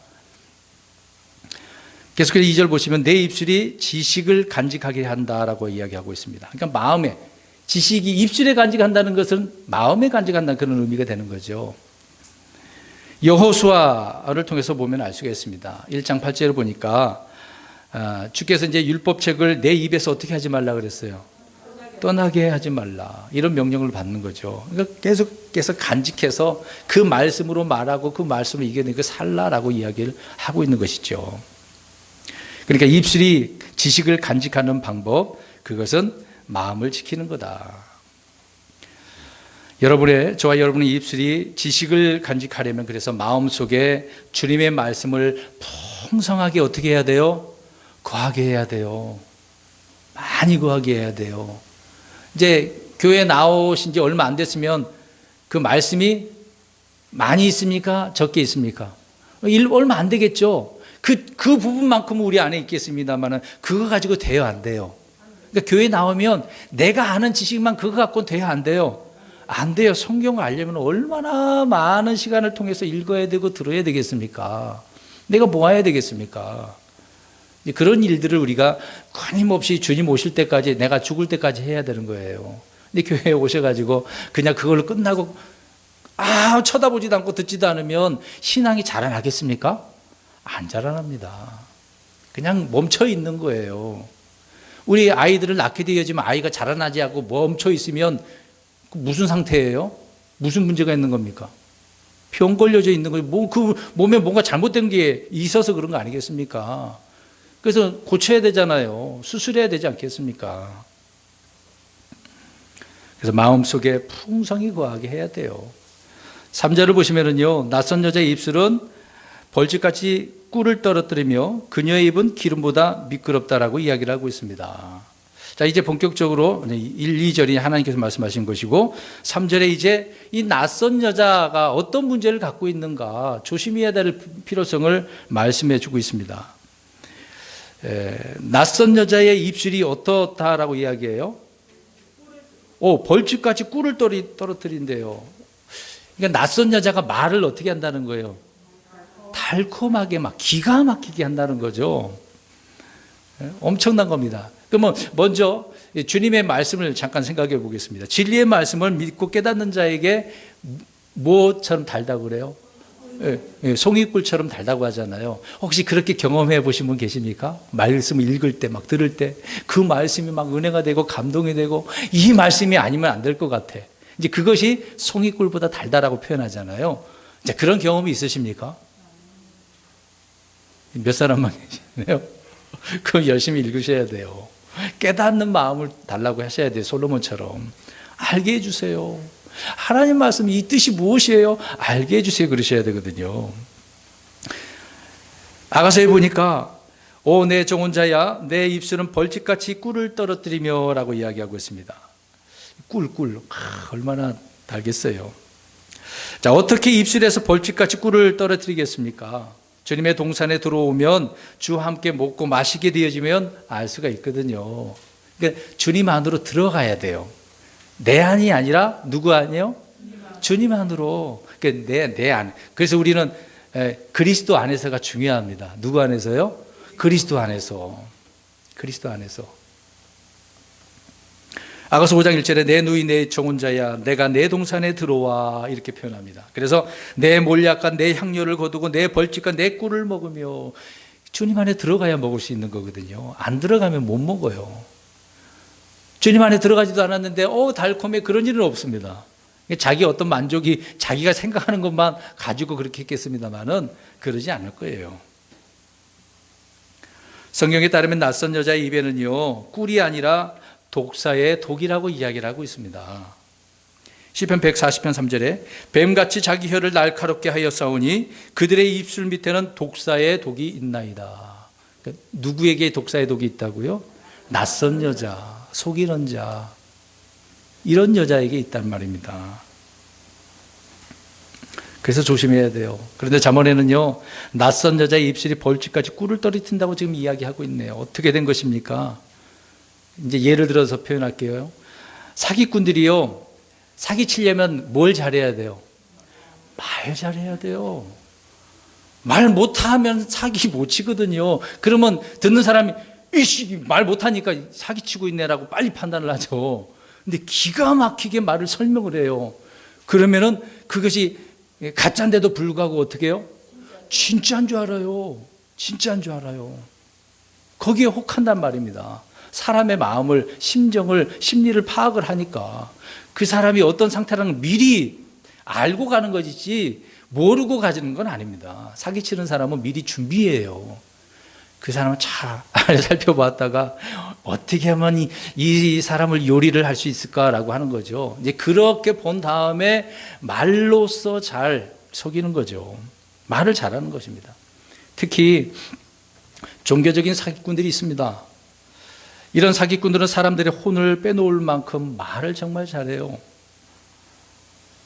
계속해서 2절 보시면 내 입술이 지식을 간직하게 한다라고 이야기하고 있습니다. 그러니까 마음에, 지식이 입술에 간직한다는 것은 마음에 간직한다는 그런 의미가 되는 거죠. 여호수아를 통해서 보면 알 수가 있습니다. 1장 8절을 보니까 주께서 이제 율법책을 내 입에서 어떻게 하지 말라 그랬어요? 떠나게 하지 말라. 이런 명령을 받는 거죠. 그러니까 계속해서 간직해서 그 말씀으로 말하고 그 말씀을 이겨내고 살라라고 이야기를 하고 있는 것이죠. 그러니까 입술이 지식을 간직하는 방법, 그것은 마음을 지키는 거다. 저와 여러분의 입술이 지식을 간직하려면 그래서 마음속에 주님의 말씀을 풍성하게 어떻게 해야 돼요? 거하게 해야 돼요. 많이 거하게 해야 돼요. 이제 교회 나오신 지 얼마 안 됐으면 그 말씀이 많이 있습니까? 적게 있습니까? 얼마 안 되겠죠. 그 부분만큼은 우리 안에 있겠습니다만 그거 가지고 돼요, 안 돼요? 그러니까 교회 나오면 내가 아는 지식만 그거 갖고는 돼요, 안 돼요? 안 돼요. 성경을 알려면 얼마나 많은 시간을 통해서 읽어야 되고 들어야 되겠습니까? 내가 모아야 되겠습니까? 그런 일들을 우리가 끊임없이 주님 오실 때까지, 내가 죽을 때까지 해야 되는 거예요. 근데 교회에 오셔가지고 그냥 그걸로 끝나고 쳐다보지도 않고 듣지도 않으면 신앙이 자라나겠습니까? 안 자라납니다. 그냥 멈춰 있는 거예요. 우리 아이들을 낳게 되어지면 아이가 자라나지 않고 멈춰 있으면 무슨 상태예요? 무슨 문제가 있는 겁니까? 병 걸려져 있는 거예요. 그 몸에 뭔가 잘못된 게 있어서 그런 거 아니겠습니까? 그래서 고쳐야 되잖아요. 수술해야 되지 않겠습니까? 그래서 마음속에 풍성히 거하게 해야 돼요. 3절을 보시면은요, 낯선 여자의 입술은 벌집같이 꿀을 떨어뜨리며 그녀의 입은 기름보다 미끄럽다라고 이야기를 하고 있습니다. 자, 이제 본격적으로 1, 2절이 하나님께서 말씀하신 것이고 3절에 이제 이 낯선 여자가 어떤 문제를 갖고 있는가 조심해야 될 필요성을 말씀해 주고 있습니다. 낯선 여자의 입술이 어떻다라고 이야기해요? 벌집같이 꿀을 떨어뜨린대요. 그러니까 낯선 여자가 말을 어떻게 한다는 거예요? 달콤하게 막 기가 막히게 한다는 거죠. 엄청난 겁니다. 그러면 먼저 주님의 말씀을 잠깐 생각해 보겠습니다. 진리의 말씀을 믿고 깨닫는 자에게 무엇처럼 달다고 그래요? 송이꿀처럼 달다고 하잖아요. 혹시 그렇게 경험해 보신 분 계십니까? 말씀을 읽을 때, 막 들을 때 그 말씀이 막 은혜가 되고 감동이 되고 이 말씀이 아니면 안 될 것 같아. 이제 그것이 송이꿀보다 달다라고 표현하잖아요. 이제 그런 경험이 있으십니까? 몇 사람만 계시네요. 그럼 열심히 읽으셔야 돼요. 깨닫는 마음을 달라고 하셔야 돼요. 솔로몬처럼. 알게 해주세요. 하나님 말씀 이 뜻이 무엇이에요? 알게 해주세요. 그러셔야 되거든요. 아가서에 보니까 내 정혼자야 내 입술은 벌집같이 꿀을 떨어뜨리며 라고 이야기하고 있습니다. 꿀 얼마나 달겠어요. 자, 어떻게 입술에서 벌집같이 꿀을 떨어뜨리겠습니까? 주님의 동산에 들어오면 주와 함께 먹고 마시게 되어지면 알 수가 있거든요. 그러니까 주님 안으로 들어가야 돼요. 내 안이 아니라 누구 안이요? 주님 안으로. 그러니까 내 안. 그래서 우리는 그리스도 안에서가 중요합니다. 누구 안에서요? 그리스도 안에서. 그리스도 안에서. 아가서 5장 1절에 내 누이 내 정혼자야 내가 내 동산에 들어와 이렇게 표현합니다. 그래서 내 몰약과 내 향료를 거두고 내 벌집과 내 꿀을 먹으며 주님 안에 들어가야 먹을 수 있는 거거든요. 안 들어가면 못 먹어요. 주님 안에 들어가지도 않았는데 달콤해, 그런 일은 없습니다. 자기 어떤 만족이 자기가 생각하는 것만 가지고 그렇게 했겠습니다만은 그러지 않을 거예요. 성경에 따르면 낯선 여자의 입에는요, 꿀이 아니라 독사의 독이라고 이야기를 하고 있습니다. 시편 140편 3절에 뱀같이 자기 혀를 날카롭게 하여 싸우니 그들의 입술 밑에는 독사의 독이 있나이다. 그러니까 누구에게 독사의 독이 있다고요? 낯선 여자, 속이는 자, 이런 여자에게 있단 말입니다. 그래서 조심해야 돼요. 그런데 잠언에는요, 낯선 여자의 입술이 벌집까지 꿀을 떨어뜨린다고 지금 이야기하고 있네요. 어떻게 된 것입니까? 이제 예를 들어서 표현할게요. 사기꾼들이요, 사기치려면 뭘 잘해야 돼요? 말 잘해야 돼요. 말 못하면 사기 못 치거든요. 그러면 듣는 사람이 이씨 말 못하니까 사기치고 있네라고 빨리 판단을 하죠. 근데 기가 막히게 말을 설명을 해요. 그러면은 그것이 가짜인데도 불구하고 어떻게 해요? 진짜인 줄 알아요. 진짜인 줄 알아요. 거기에 혹한단 말입니다. 사람의 마음을, 심정을, 심리를 파악을 하니까 그 사람이 어떤 상태라는 미리 알고 가는 것이지 모르고 가지는 건 아닙니다. 사기치는 사람은 미리 준비해요. 그 사람을 잘 살펴봤다가 어떻게 하면 이 사람을 요리를 할 수 있을까라고 하는 거죠. 이제 그렇게 본 다음에 말로써 잘 속이는 거죠. 말을 잘하는 것입니다. 특히 종교적인 사기꾼들이 있습니다. 이런 사기꾼들은 사람들의 혼을 빼놓을 만큼 말을 정말 잘해요.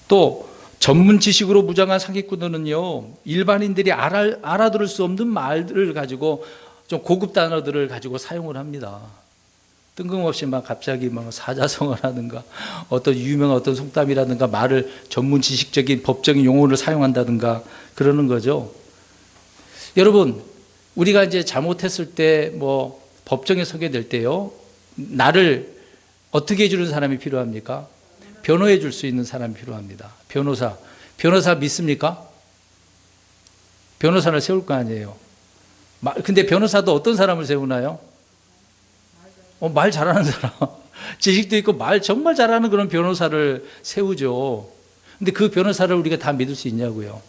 또 전문 지식으로 무장한 사기꾼들은요, 일반인들이 알아들을 수 없는 말들을 가지고 좀 고급 단어들을 가지고 사용을 합니다. 뜬금없이 막 갑자기 막 사자성어라든가 어떤 유명한 어떤 속담이라든가 말을 전문 지식적인 법적인 용어를 사용한다든가 그러는 거죠. 여러분, 우리가 이제 잘못했을 때 뭐 법정에 서게 될 때요, 나를 어떻게 해주는 사람이 필요합니까? 변호해 줄 수 있는 사람이 필요합니다. 변호사 믿습니까? 변호사를 세울 거 아니에요. 근데 변호사도 어떤 사람을 세우나요? 말 잘하는 사람, 지식도 있고 말 정말 잘하는 그런 변호사를 세우죠. 근데 그 변호사를 우리가 다 믿을 수 있냐고요.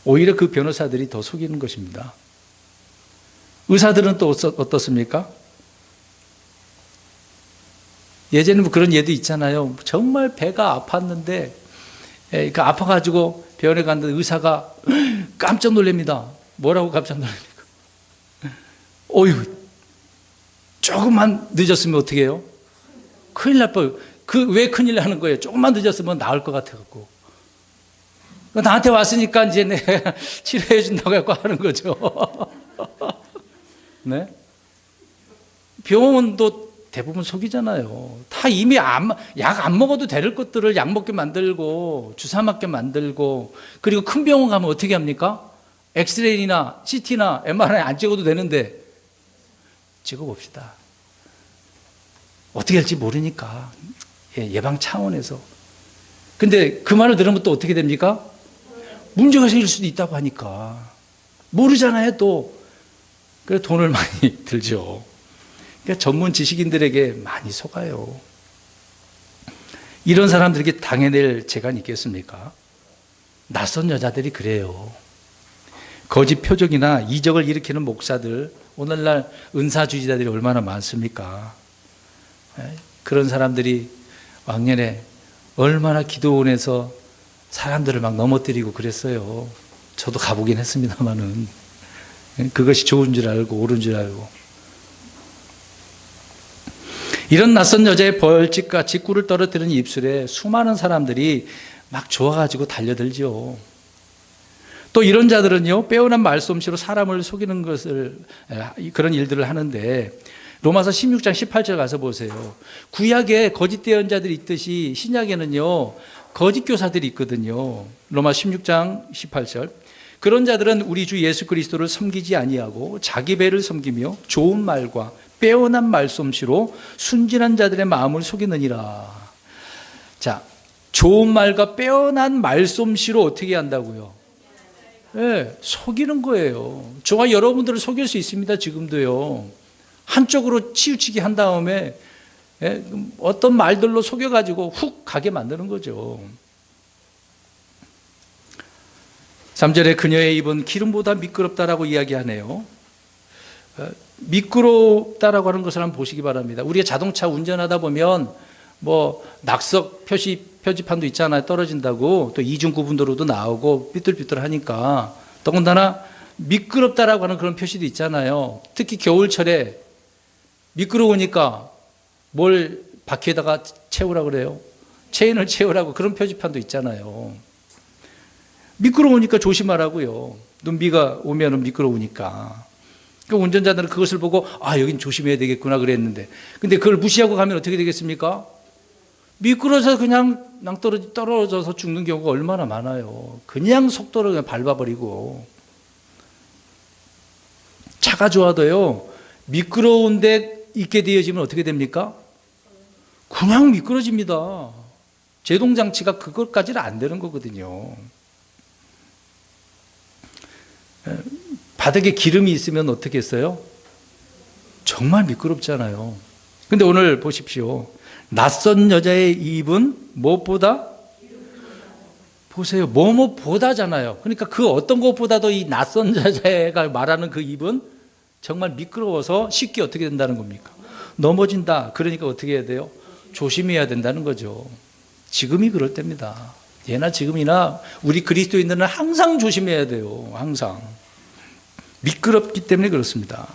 오히려 그 변호사들이 더 속이는 것입니다. 의사들은 또 어떻습니까? 예전에 뭐 그런 예도 있잖아요. 정말 배가 아팠는데, 그러니까 아파가지고 병원에 갔는데 의사가 깜짝 놀랍니다. 뭐라고 깜짝 놀랍니까? 어휴, 조금만 늦었으면 어떻게 해요? 큰일 날 뻔. 왜 큰일 나는 거예요? 조금만 늦었으면 나을 것 같아갖고. 나한테 왔으니까 이제 내가 치료해 준다고 해서 하는 거죠. 네? 병원도 대부분 속이잖아요. 다 이미 약 안 먹어도 될 것들을 약 먹게 만들고 주사 맞게 만들고, 그리고 큰 병원 가면 어떻게 합니까? 엑스레이나 CT나 MRI 안 찍어도 되는데 찍어봅시다. 어떻게 할지 모르니까 예방 차원에서. 근데 그 말을 들으면 또 어떻게 됩니까? 문제가 생길 수도 있다고 하니까 모르잖아요 또. 그래서 돈을 많이 들죠. 그러니까 전문 지식인들에게 많이 속아요. 이런 사람들에게 당해낼 재간이 있겠습니까? 낯선 여자들이 그래요. 거짓 표적이나 이적을 일으키는 목사들, 오늘날 은사주의자들이 얼마나 많습니까? 그런 사람들이 왕년에 얼마나 기도원에서 사람들을 막 넘어뜨리고 그랬어요. 저도 가보긴 했습니다만은 그것이 좋은 줄 알고 옳은 줄 알고. 이런 낯선 여자의 벌집같이 꿀을 떨어뜨리는 입술에 수많은 사람들이 막 좋아가지고 달려들죠. 또 이런 자들은요, 빼어난 말솜씨로 사람을 속이는 것을, 그런 일들을 하는데, 로마서 16장 18절 가서 보세요. 구약에 거짓 예언자들이 있듯이 신약에는요, 거짓 교사들이 있거든요. 로마 16장 18절. 그런 자들은 우리 주 예수 그리스도를 섬기지 아니하고 자기 배를 섬기며 좋은 말과 빼어난 말솜씨로 순진한 자들의 마음을 속이느니라. 자, 좋은 말과 빼어난 말솜씨로 어떻게 한다고요? 예, 속이는 거예요. 저와 여러분들을 속일 수 있습니다. 지금도요. 한쪽으로 치우치게 한 다음에 예, 어떤 말들로 속여가지고 훅 가게 만드는 거죠. 3절에 그녀의 입은 기름보다 미끄럽다라고 이야기하네요. 미끄럽다라고 하는 것을 한번 보시기 바랍니다. 우리가 자동차 운전하다 보면 뭐 낙석 표지판도 있잖아요. 떨어진다고. 또 이중구분도로도 나오고 삐뚤삐뚤하니까. 더군다나 미끄럽다라고 하는 그런 표시도 있잖아요. 특히 겨울철에 미끄러우니까 뭘 바퀴에다가 채우라 그래요? 체인을 채우라고 그런 표지판도 있잖아요. 미끄러우니까 조심하라고요. 눈비가 오면은 미끄러우니까. 그러니까 운전자들은 그것을 보고 여긴 조심해야 되겠구나 그랬는데, 근데 그걸 무시하고 가면 어떻게 되겠습니까? 미끄러져서 그냥 떨어져서 죽는 경우가 얼마나 많아요. 그냥 속도를 그냥 밟아버리고. 차가 좋아도요, 미끄러운데 있게 되어지면 어떻게 됩니까? 그냥 미끄러집니다. 제동장치가 그것까지는 안 되는 거거든요. 바닥에 기름이 있으면 어떻게 했어요? 정말 미끄럽잖아요. 근데 오늘 보십시오. 낯선 여자의 입은 무엇보다? 보세요. 뭐뭐보다잖아요. 그러니까 그 어떤 것보다도 이 낯선 여자가 말하는 그 입은 정말 미끄러워서 쉽게 어떻게 된다는 겁니까? 넘어진다. 그러니까 어떻게 해야 돼요? 조심해야 된다는 거죠. 지금이 그럴 때입니다. 예나 지금이나 우리 그리스도인들은 항상 조심해야 돼요. 항상. 미끄럽기 때문에 그렇습니다.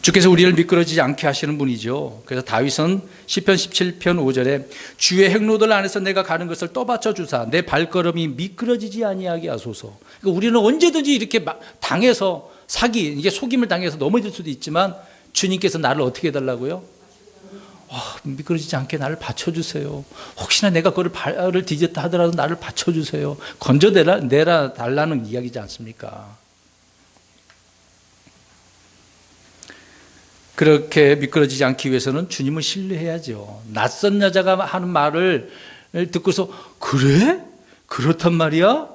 주께서 우리를 미끄러지지 않게 하시는 분이죠. 그래서 다윗은 시편 17편 5절에 주의 행로들 안에서 내가 가는 것을 떠받쳐 주사 내 발걸음이 미끄러지지 아니하게 하소서. 그러니까 우리는 언제든지 이렇게 당해서 이게 속임을 당해서 넘어질 수도 있지만 주님께서 나를 어떻게 해달라고요? 미끄러지지 않게 나를 받쳐주세요. 혹시나 내가 그걸 발을 뒤졌다 하더라도 나를 받쳐주세요. 건져내라 달라는 이야기지 않습니까? 그렇게 미끄러지지 않기 위해서는 주님을 신뢰해야죠. 낯선 여자가 하는 말을 듣고서 그래? 그렇단 말이야?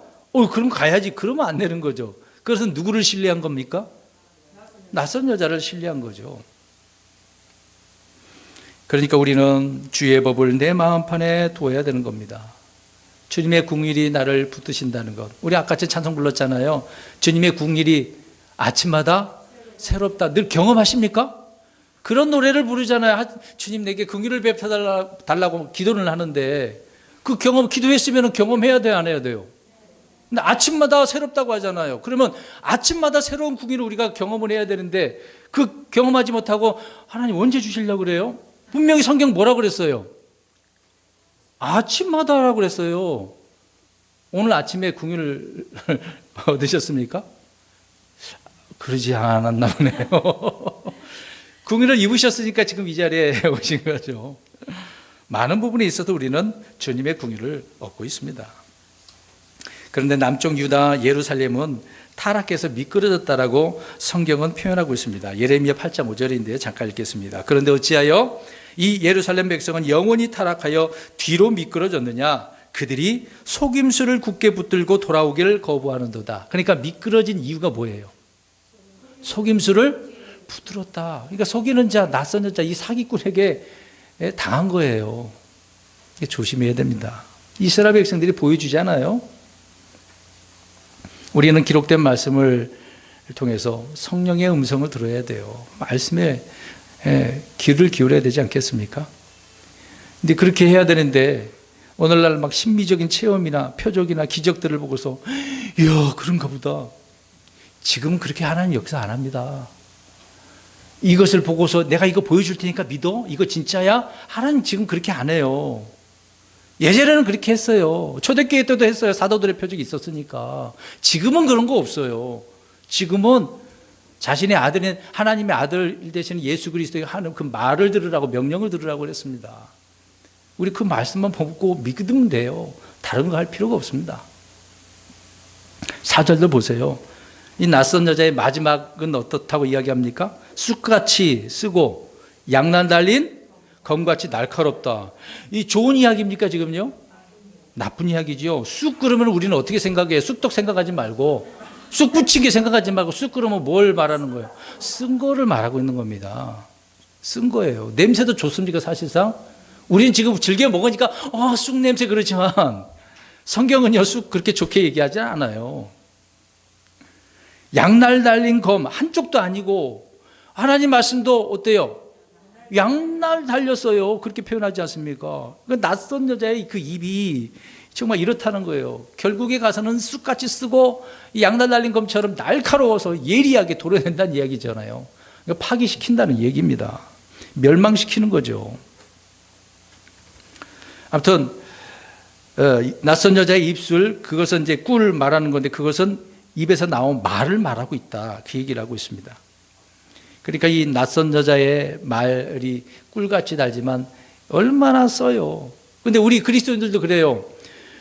그럼 가야지. 그러면 안 되는 거죠. 그래서 누구를 신뢰한 겁니까? 낯선 여자를 신뢰한 거죠. 그러니까 우리는 주의 법을 내 마음판에 두어야 되는 겁니다. 주님의 궁일이 나를 붙드신다는 것. 우리 아까 찬송 불렀잖아요. 주님의 궁일이 아침마다 새롭다. 늘 경험하십니까? 그런 노래를 부르잖아요. 주님 내게 긍휼을 베풀어 달라고 기도를 하는데 그 경험 기도했으면 경험해야 돼요, 안 해야 돼요? 근데 아침마다 새롭다고 하잖아요. 그러면 아침마다 새로운 긍휼을 우리가 경험을 해야 되는데 그 경험하지 못하고 하나님 언제 주시려고 그래요? 분명히 성경 뭐라고 그랬어요? 아침마다라고 그랬어요. 오늘 아침에 긍휼을 얻으셨습니까? 그러지 않았나 보네요. 긍휼을 입으셨으니까 지금 이 자리에 오신 거죠. 많은 부분에 있어서 우리는 주님의 긍휼을 얻고 있습니다. 그런데 남쪽 유다 예루살렘은 타락해서 미끄러졌다라고 성경은 표현하고 있습니다. 예레미야 8장 5절인데요. 잠깐 읽겠습니다. 그런데 어찌하여 이 예루살렘 백성은 영원히 타락하여 뒤로 미끄러졌느냐? 그들이 속임수를 굳게 붙들고 돌아오기를 거부하는도다. 그러니까 미끄러진 이유가 뭐예요? 속임수를 붙들었다. 그러니까 속이는 자, 낯선 여자, 이 사기꾼에게 당한 거예요. 조심해야 됩니다. 이스라엘 백성들이 보여주잖아요. 우리는 기록된 말씀을 통해서 성령의 음성을 들어야 돼요. 말씀에 귀를 기울여야 되지 않겠습니까? 근데 그렇게 해야 되는데 오늘날 막 신비적인 체험이나 표적이나 기적들을 보고서 이야 그런가 보다. 지금은 그렇게 하나님 역사 안 합니다. 이것을 보고서 내가 이거 보여줄 테니까 믿어? 이거 진짜야? 하나님 지금 그렇게 안 해요. 예전에는 그렇게 했어요. 초대교회 때도 했어요. 사도들의 표적이 있었으니까. 지금은 그런 거 없어요. 지금은 자신의 아들인 하나님의 아들 되시는 예수 그리스도가 하는 그 말을 들으라고 명령을 들으라고 그랬습니다. 우리 그 말씀만 보고 믿으면 돼요. 다른 거 할 필요가 없습니다. 4절도 보세요. 이 낯선 여자의 마지막은 어떻다고 이야기합니까? 쑥같이 쓰고 양난 달린 검같이 날카롭다. 이 좋은 이야기입니까 지금요? 나쁜 이야기죠. 쑥 그러면 우리는 어떻게 생각해요? 쑥떡 생각하지 말고, 쑥 부치게 생각하지 말고, 쑥 그러면 뭘 말하는 거예요? 쓴 거를 말하고 있는 겁니다. 쓴 거예요. 냄새도 좋습니까, 사실상? 우리는 지금 즐겨 먹으니까, 쑥 냄새 그러지만, 성경은요, 쑥 그렇게 좋게 얘기하지 않아요. 양날 달린 검, 한쪽도 아니고, 하나님 말씀도 어때요? 양날 달렸어요. 그렇게 표현하지 않습니까? 그 낯선 여자의 그 입이 정말 이렇다는 거예요. 결국에 가서는 쑥같이 쓰고 양날 달린 검처럼 날카로워서 예리하게 도려낸다는 이야기잖아요. 그러니까 파기시킨다는 얘기입니다. 멸망시키는 거죠. 아무튼 낯선 여자의 입술, 그것은 이제 꿀 말하는 건데 그것은 입에서 나온 말을 말하고 있다. 그 얘기를 하고 있습니다. 그러니까 이 낯선 여자의 말이 꿀같이 달지만 얼마나 써요. 근데 우리 그리스도인들도 그래요.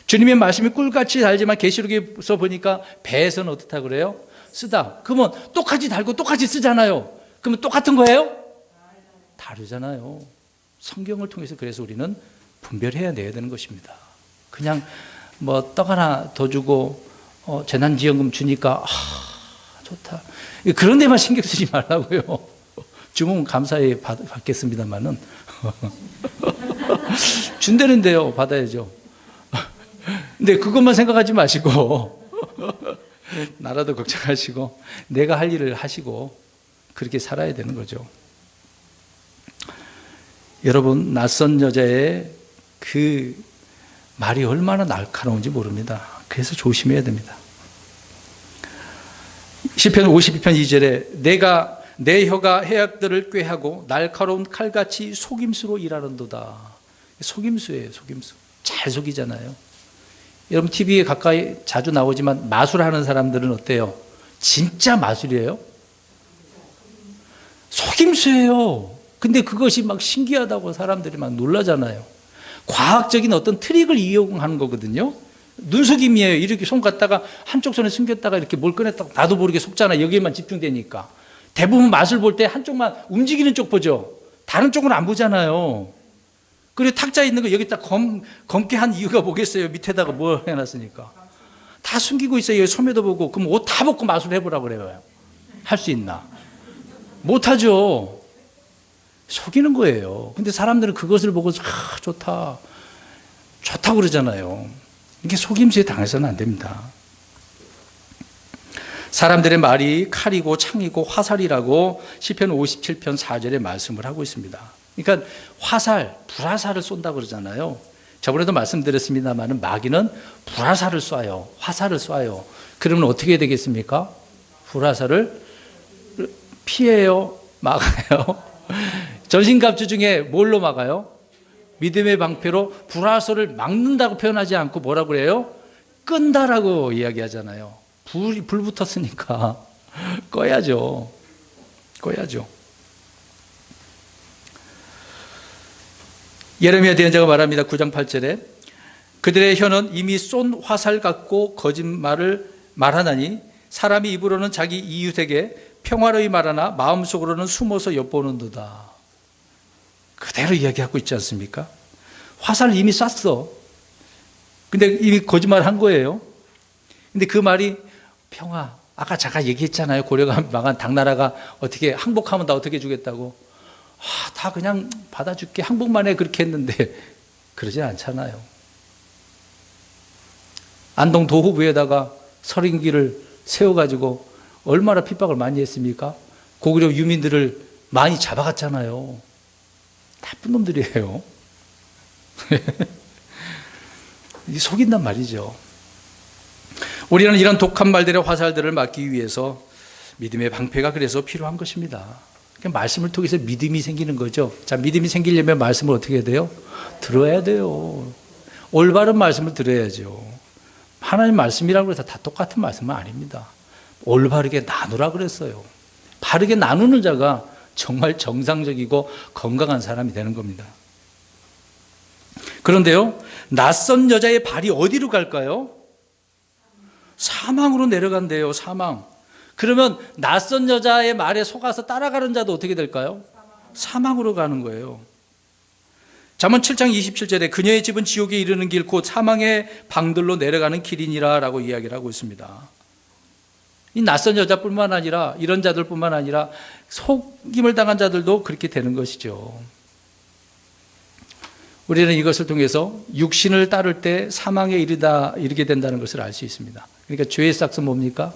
주님의 말씀이 꿀같이 달지만 계시록에서 보니까 배에서는 어떻다 그래요? 쓰다. 그러면 똑같이 달고 똑같이 쓰잖아요. 그러면 똑같은 거예요? 다르잖아요. 성경을 통해서 그래서 우리는 분별해야 내야 되는 것입니다. 그냥 뭐 떡 하나 더 주고 재난지원금 주니까 좋다. 그런 데만 신경 쓰지 말라고요. 주면 감사히 받겠습니다만은 준다는데요, 받아야죠. 근데 그것만 생각하지 마시고 나라도 걱정하시고 내가 할 일을 하시고 그렇게 살아야 되는 거죠. 여러분, 낯선 여자의 그 말이 얼마나 날카로운지 모릅니다. 그래서 조심해야 됩니다. 시편 52편 2절에 내가 내 혀가 해악들을 꾀하고 날카로운 칼같이 속임수로 일하는도다. 속임수예요, 속임수. 잘 속이잖아요. 여러분 TV에 가까이 자주 나오지만 마술하는 사람들은 어때요? 진짜 마술이에요? 속임수예요. 근데 그것이 막 신기하다고 사람들이 막 놀라잖아요. 과학적인 어떤 트릭을 이용하는 거거든요. 눈속임이에요. 이렇게 손 갖다가 한쪽 손에 숨겼다가 이렇게 뭘 꺼냈다가 나도 모르게 속잖아요. 여기에만 집중되니까. 대부분 맛을 볼 때 한쪽만 움직이는 쪽 보죠. 다른 쪽은 안 보잖아요. 그리고 탁자에 있는 거 여기다 검게 한 이유가 뭐겠어요? 밑에다가 뭘 해놨으니까. 다 숨기고 있어요. 소매도 보고. 그럼 옷 다 벗고 마술 해보라고 그래요. 할 수 있나? 못하죠. 속이는 거예요. 근데 사람들은 그것을 보고 좋다. 좋다고 그러잖아요. 이게 속임수에 당해서는 안 됩니다. 사람들의 말이 칼이고 창이고 화살이라고 시편 57편 4절에 말씀을 하고 있습니다. 그러니까 화살, 불화살을 쏜다고 그러잖아요. 저번에도 말씀드렸습니다만 마귀는 불화살을 쏴요. 화살을 쏴요. 그러면 어떻게 되겠습니까? 불화살을 피해요? 막아요? 전신갑주 중에 뭘로 막아요? 믿음의 방패로 불화살을 막는다고 표현하지 않고 뭐라고 그래요? 끈다라고 이야기하잖아요. 불 붙었으니까 꺼야죠. 꺼야죠. 예레미야 대언자가 말합니다. 9장 8절에 그들의 혀는 이미 쏜 화살 같고 거짓말을 말하나니 사람이 입으로는 자기 이웃에게 평화로이 말하나 마음속으로는 숨어서 엿보는도다. 그대로 이야기하고 있지 않습니까? 화살을 이미 쐈어. 근데 이미 거짓말을 한 거예요. 근데 그 말이 평화. 아까 잠깐 얘기했잖아요. 고려가 망한 당나라가 어떻게 항복하면 다 어떻게 주겠다고. 다 그냥 받아줄게. 항복만 해. 그렇게 했는데 그러지 않잖아요. 안동 도호부에다가 서린기를 세워가지고 얼마나 핍박을 많이 했습니까? 고구려 유민들을 많이 잡아갔잖아요. 나쁜 놈들이에요. 속인단 말이죠. 우리는 이런 독한 말들의 화살들을 막기 위해서 믿음의 방패가 그래서 필요한 것입니다. 말씀을 통해서 믿음이 생기는 거죠. 자, 믿음이 생기려면 말씀을 어떻게 해야 돼요? 들어야 돼요. 올바른 말씀을 들어야죠. 하나님 말씀이라고 해서 다 똑같은 말씀은 아닙니다. 올바르게 나누라 그랬어요. 바르게 나누는 자가 정말 정상적이고 건강한 사람이 되는 겁니다. 그런데요, 낯선 여자의 발이 어디로 갈까요? 사망으로 내려간대요. 사망. 그러면 낯선 여자의 말에 속아서 따라가는 자도 어떻게 될까요? 사망으로 가는 거예요. 잠언 7장 27절에 그녀의 집은 지옥에 이르는 길 곧 사망의 방들로 내려가는 길이니라 라고 이야기를 하고 있습니다. 이 낯선 여자뿐만 아니라 이런 자들뿐만 아니라 속임을 당한 자들도 그렇게 되는 것이죠. 우리는 이것을 통해서 육신을 따를 때 사망에 이르게 된다는 것을 알 수 있습니다. 그러니까 죄의 싹은 뭡니까?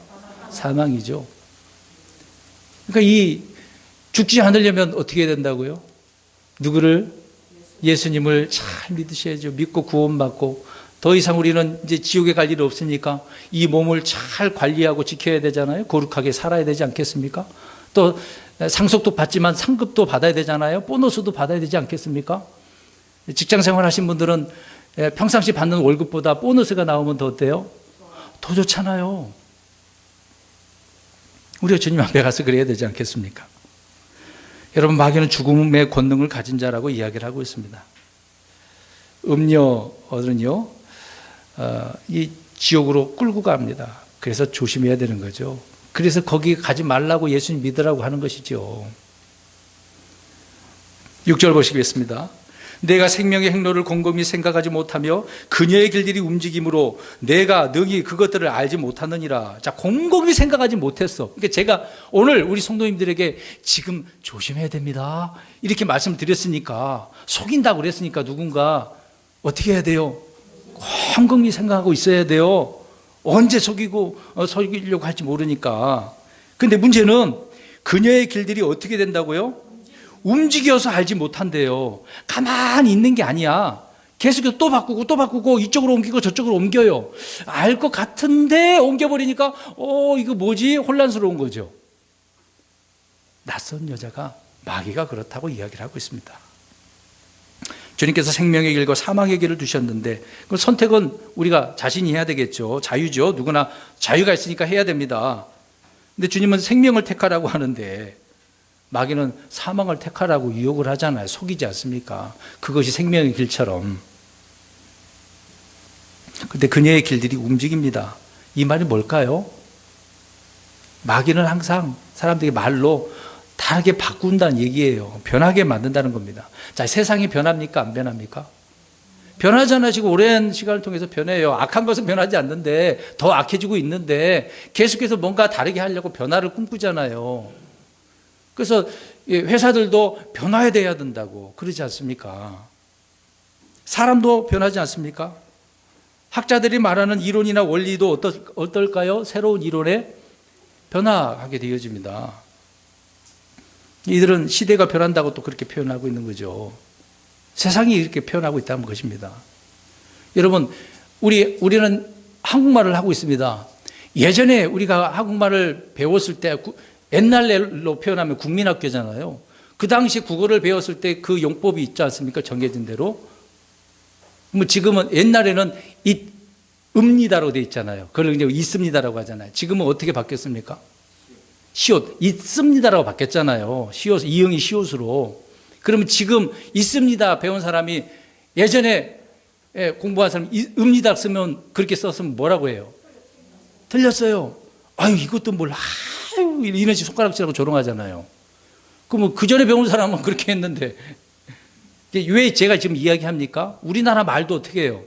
사망이죠. 그러니까 이 죽지 않으려면 어떻게 해야 된다고요? 누구를? 예수님을 잘 믿으셔야죠. 믿고 구원받고 더 이상 우리는 이제 지옥에 갈 일 없으니까 이 몸을 잘 관리하고 지켜야 되잖아요. 거룩하게 살아야 되지 않겠습니까? 또 상속도 받지만 상급도 받아야 되잖아요. 보너스도 받아야 되지 않겠습니까? 직장 생활 하신 분들은 평상시 받는 월급보다 보너스가 나오면 더 어때요? 더 좋잖아요. 우리가 주님 앞에 가서 그래야 되지 않겠습니까? 여러분, 마귀는 죽음의 권능을 가진 자라고 이야기를 하고 있습니다. 음녀들은요, 이 지옥으로 끌고 갑니다. 그래서 조심해야 되는 거죠. 그래서 거기 가지 말라고 예수님 믿으라고 하는 것이죠. 6절 보시겠습니다. 내가 생명의 행로를 곰곰이 생각하지 못하며 그녀의 길들이 움직임으로 내가 능히 그것들을 알지 못하느니라. 자, 곰곰이 생각하지 못했어. 그러니까 제가 오늘 우리 성도님들에게 지금 조심해야 됩니다, 이렇게 말씀드렸으니까, 속인다고 그랬으니까 누군가 어떻게 해야 돼요? 곰곰이 생각하고 있어야 돼요. 언제 속이려고 할지 모르니까. 근데 문제는 그녀의 길들이 어떻게 된다고요? 움직여서 알지 못한대요. 가만히 있는 게 아니야. 계속해서 또 바꾸고 이쪽으로 옮기고 저쪽으로 옮겨요. 알 것 같은데 옮겨버리니까 이거 뭐지? 혼란스러운 거죠. 낯선 여자가 마귀가 그렇다고 이야기를 하고 있습니다. 주님께서 생명의 길과 사망의 길을 두셨는데 그 선택은 우리가 자신이 해야 되겠죠. 자유죠. 누구나 자유가 있으니까 해야 됩니다. 근데 주님은 생명을 택하라고 하는데 마귀는 사망을 택하라고 유혹을 하잖아요. 속이지 않습니까? 그것이 생명의 길처럼. 그런데 그녀의 길들이 움직입니다. 이 말이 뭘까요? 마귀는 항상 사람들이 말로 다르게 바꾼다는 얘기예요. 변하게 만든다는 겁니다. 자, 세상이 변합니까? 안 변합니까? 변하잖아요. 지금 오랜 시간을 통해서 변해요. 악한 것은 변하지 않는데 더 악해지고 있는데 계속해서 뭔가 다르게 하려고 변화를 꿈꾸잖아요. 그래서 회사들도 변화해야 된다고 그러지 않습니까? 사람도 변하지 않습니까? 학자들이 말하는 이론이나 원리도 어떨까요? 새로운 이론에 변화하게 되어집니다. 이들은 시대가 변한다고 또 그렇게 표현하고 있는 거죠. 세상이 이렇게 표현하고 있다는 것입니다. 여러분, 우리는 한국말을 하고 있습니다. 예전에 우리가 한국말을 배웠을 때 옛날로 표현하면 국민학교잖아요. 그 당시 국어를 배웠을 때 그 용법이 있지 않습니까? 정해진 대로. 뭐 지금은 옛날에는 있습니다로 되어 있잖아요. 그걸 이제 있습니다라고 하잖아요. 지금은 어떻게 바뀌었습니까? 시옷, 있습니다라고 바뀌었잖아요. 시옷, 이응이 시옷으로. 그러면 지금 있습니다 배운 사람이 예전에 공부한 사람이 읍니다 쓰면 그렇게 썼으면 뭐라고 해요? 틀렸어요. 아유, 이것도 뭘, 아유, 이런 식으로 손가락질하고 조롱하잖아요. 그럼 그 전에 배운 사람은 그렇게 했는데 왜 제가 지금 이야기합니까? 우리나라 말도 어떻게 해요?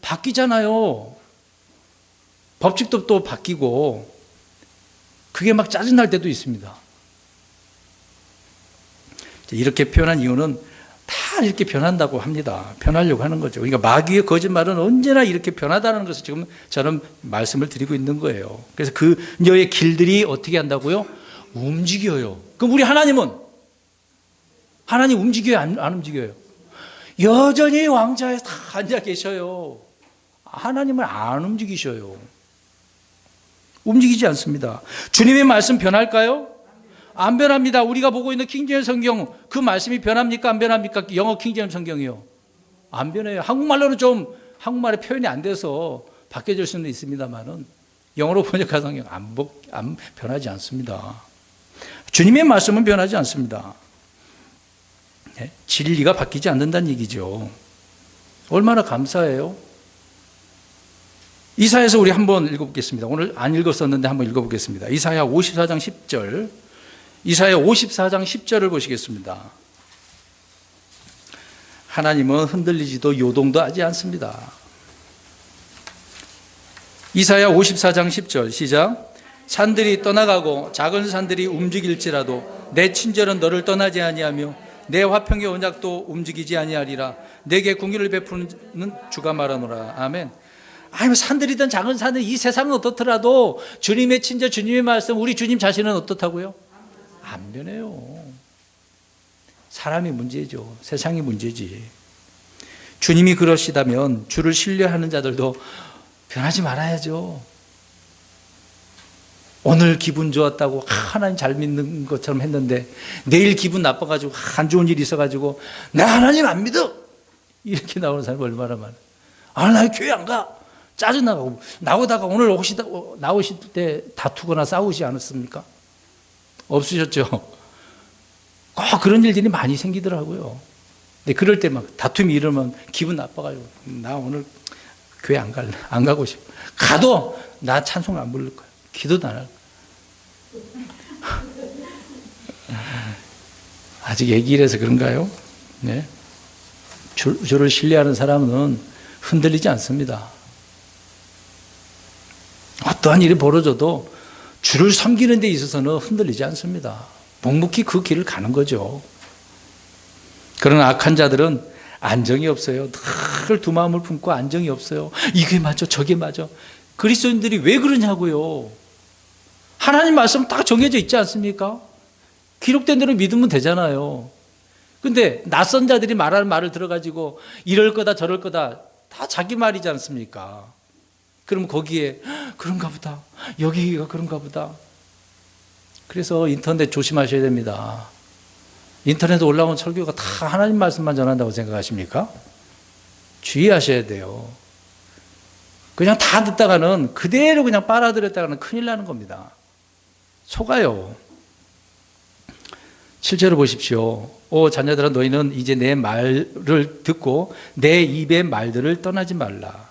바뀌잖아요. 법칙도 또 바뀌고 그게 막 짜증날 때도 있습니다. 이렇게 표현한 이유는 다 이렇게 변한다고 합니다. 변하려고 하는 거죠. 그러니까 마귀의 거짓말은 언제나 이렇게 변하다는 것을 지금 저는 말씀을 드리고 있는 거예요. 그래서 그녀의 길들이 어떻게 한다고요? 움직여요. 그럼 우리 하나님은? 하나님 움직여요? 안 움직여요? 여전히 왕좌에 다 앉아 계셔요. 하나님은 안 움직이셔요. 움직이지 않습니다. 주님의 말씀 변할까요? 안 변합니다. 우리가 보고 있는 킹제임스 성경 그 말씀이 변합니까? 안 변합니까? 영어 킹제임스 성경이요. 안 변해요. 한국말로는 좀 한국말의 표현이 안 돼서 바뀌어질 수는 있습니다만은 영어로 번역한 성경 안 변하지 않습니다. 주님의 말씀은 변하지 않습니다. 네? 진리가 바뀌지 않는다는 얘기죠. 얼마나 감사해요. 이사야서 우리 한번 읽어보겠습니다. 오늘 안 읽었었는데 한번 읽어보겠습니다. 이사야 54장 10절. 이사야 54장 10절을 보시겠습니다. 하나님은 흔들리지도 요동도 하지 않습니다. 이사야 54장 10절 시작. 산들이 떠나가고 작은 산들이 움직일지라도 내 친절은 너를 떠나지 아니하며 내 화평의 언약도 움직이지 아니하리라. 내게 공의를 베푸는 주가 말하노라. 아멘. 아니 산들이든 작은 산들 이 세상은 어떻더라도 주님의 친절, 주님의 말씀, 우리 주님 자신은 어떻다고요? 안 변해요. 사람이 문제죠. 세상이 문제지. 주님이 그러시다면 주를 신뢰하는 자들도 변하지 말아야죠. 오늘 기분 좋았다고 하나님 잘 믿는 것처럼 했는데 내일 기분 나빠가지고 안 좋은 일이 있어가지고 나 하나님 안 믿어 이렇게 나오는 사람이 얼마나 많아. 나 교회 안 가. 짜증나고 나오다가 오늘 나오실 때 다투거나 싸우지 않았습니까? 없으셨죠? 꼭 그런 일들이 많이 생기더라고요. 근데 그럴 때 막 다툼이 일어나면 기분 나빠가지고 나 오늘 교회 안 갈래. 안 가고 싶어. 가도 나 찬송 안 부를 거야. 기도도 안 할 거야. 아직 얘기를 해서 그런가요? 네. 주를 신뢰하는 사람은 흔들리지 않습니다. 어떠한 일이 벌어져도 주를 섬기는 데 있어서는 흔들리지 않습니다. 묵묵히 그 길을 가는 거죠. 그러나 악한 자들은 안정이 없어요. 늘 두 마음을 품고 안정이 없어요. 이게 맞아, 저게 맞아. 그리스도인들이 왜 그러냐고요. 하나님 말씀 딱 정해져 있지 않습니까? 기록된 대로 믿으면 되잖아요. 근데 낯선 자들이 말하는 말을 들어가지고 이럴 거다 저럴 거다 다 자기 말이지 않습니까? 그럼 거기에 그런가 보다. 여기가 그런가 보다. 그래서 인터넷 조심하셔야 됩니다. 인터넷에 올라온 설교가 다 하나님 말씀만 전한다고 생각하십니까? 주의하셔야 돼요. 그냥 다 듣다가는 그대로 그냥 빨아들였다가는 큰일 나는 겁니다. 속아요. 7절을 보십시오. 오 자녀들아 너희는 이제 내 말을 듣고 내 입의 말들을 떠나지 말라.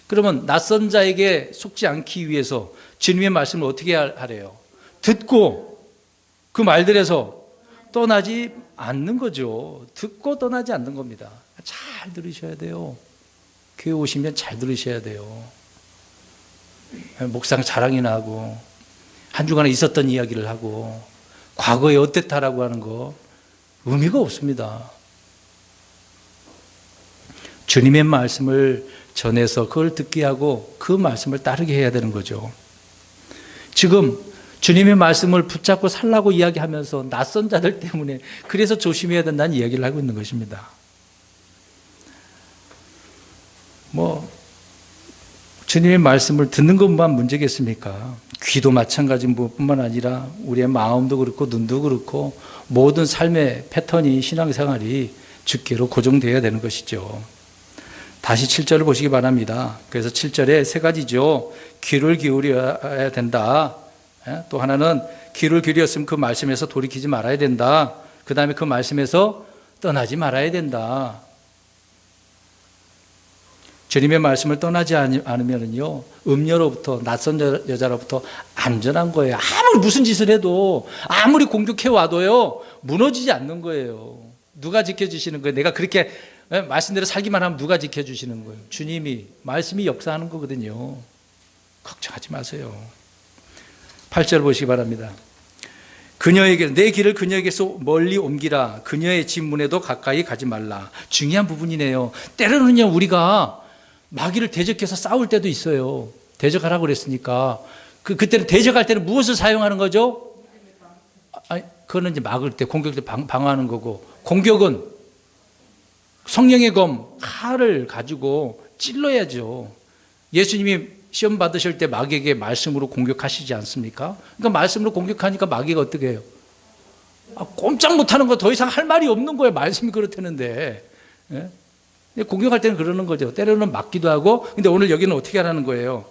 그러면 낯선 자에게 속지 않기 위해서 주님의 말씀을 어떻게 하래요? 듣고 그 말들에서 떠나지 않는 거죠. 듣고 떠나지 않는 겁니다. 잘 들으셔야 돼요. 교회 오시면 잘 들으셔야 돼요. 목상 자랑이나 하고 한 주간에 있었던 이야기를 하고 과거에 어땠다라고 하는 거 의미가 없습니다. 주님의 말씀을 전해서 그걸 듣게 하고 그 말씀을 따르게 해야 되는 거죠. 지금 주님의 말씀을 붙잡고 살라고 이야기하면서 낯선 자들 때문에 그래서 조심해야 된다는 이야기를 하고 있는 것입니다. 주님의 말씀을 듣는 것만 문제겠습니까? 귀도 마찬가지인 뿐만 아니라 우리의 마음도 그렇고 눈도 그렇고 모든 삶의 패턴이 신앙생활이 주께로 고정되어야 되는 것이죠. 다시 7절을 보시기 바랍니다. 그래서 7절에 세 가지죠. 귀를 기울여야 된다. 또 하나는 귀를 기울였으면 그 말씀에서 돌이키지 말아야 된다. 그 다음에 그 말씀에서 떠나지 말아야 된다. 주님의 말씀을 떠나지 않으면요, 음녀로부터, 낯선 여자로부터 안전한 거예요. 아무리 무슨 짓을 해도, 아무리 공격해 와도요, 무너지지 않는 거예요. 누가 지켜주시는 거예요? 내가 그렇게 말씀대로 살기만 하면 누가 지켜주시는 거예요? 주님이, 말씀이 역사하는 거거든요. 걱정하지 마세요. 8절 보시기 바랍니다. 그녀에게, 내 길을 그녀에게서 멀리 옮기라. 그녀의 집 문에도 가까이 가지 말라. 중요한 부분이네요. 때로는요, 우리가 마귀를 대적해서 싸울 때도 있어요. 대적하라고 그랬으니까. 그때는 대적할 때는 무엇을 사용하는 거죠? 그거는 이제 막을 때, 공격을 방어하는 거고, 공격은 성령의 검, 칼을 가지고 찔러야죠. 예수님이 시험 받으실 때 마귀에게 말씀으로 공격하시지 않습니까? 그러니까 말씀으로 공격하니까 마귀가 어떻게 해요? 꼼짝 못하는 거 더 이상 할 말이 없는 거예요. 말씀이 그렇다는데. 예? 공격할 때는 그러는 거죠. 때로는 맞기도 하고. 근데 오늘 여기는 어떻게 하라는 거예요?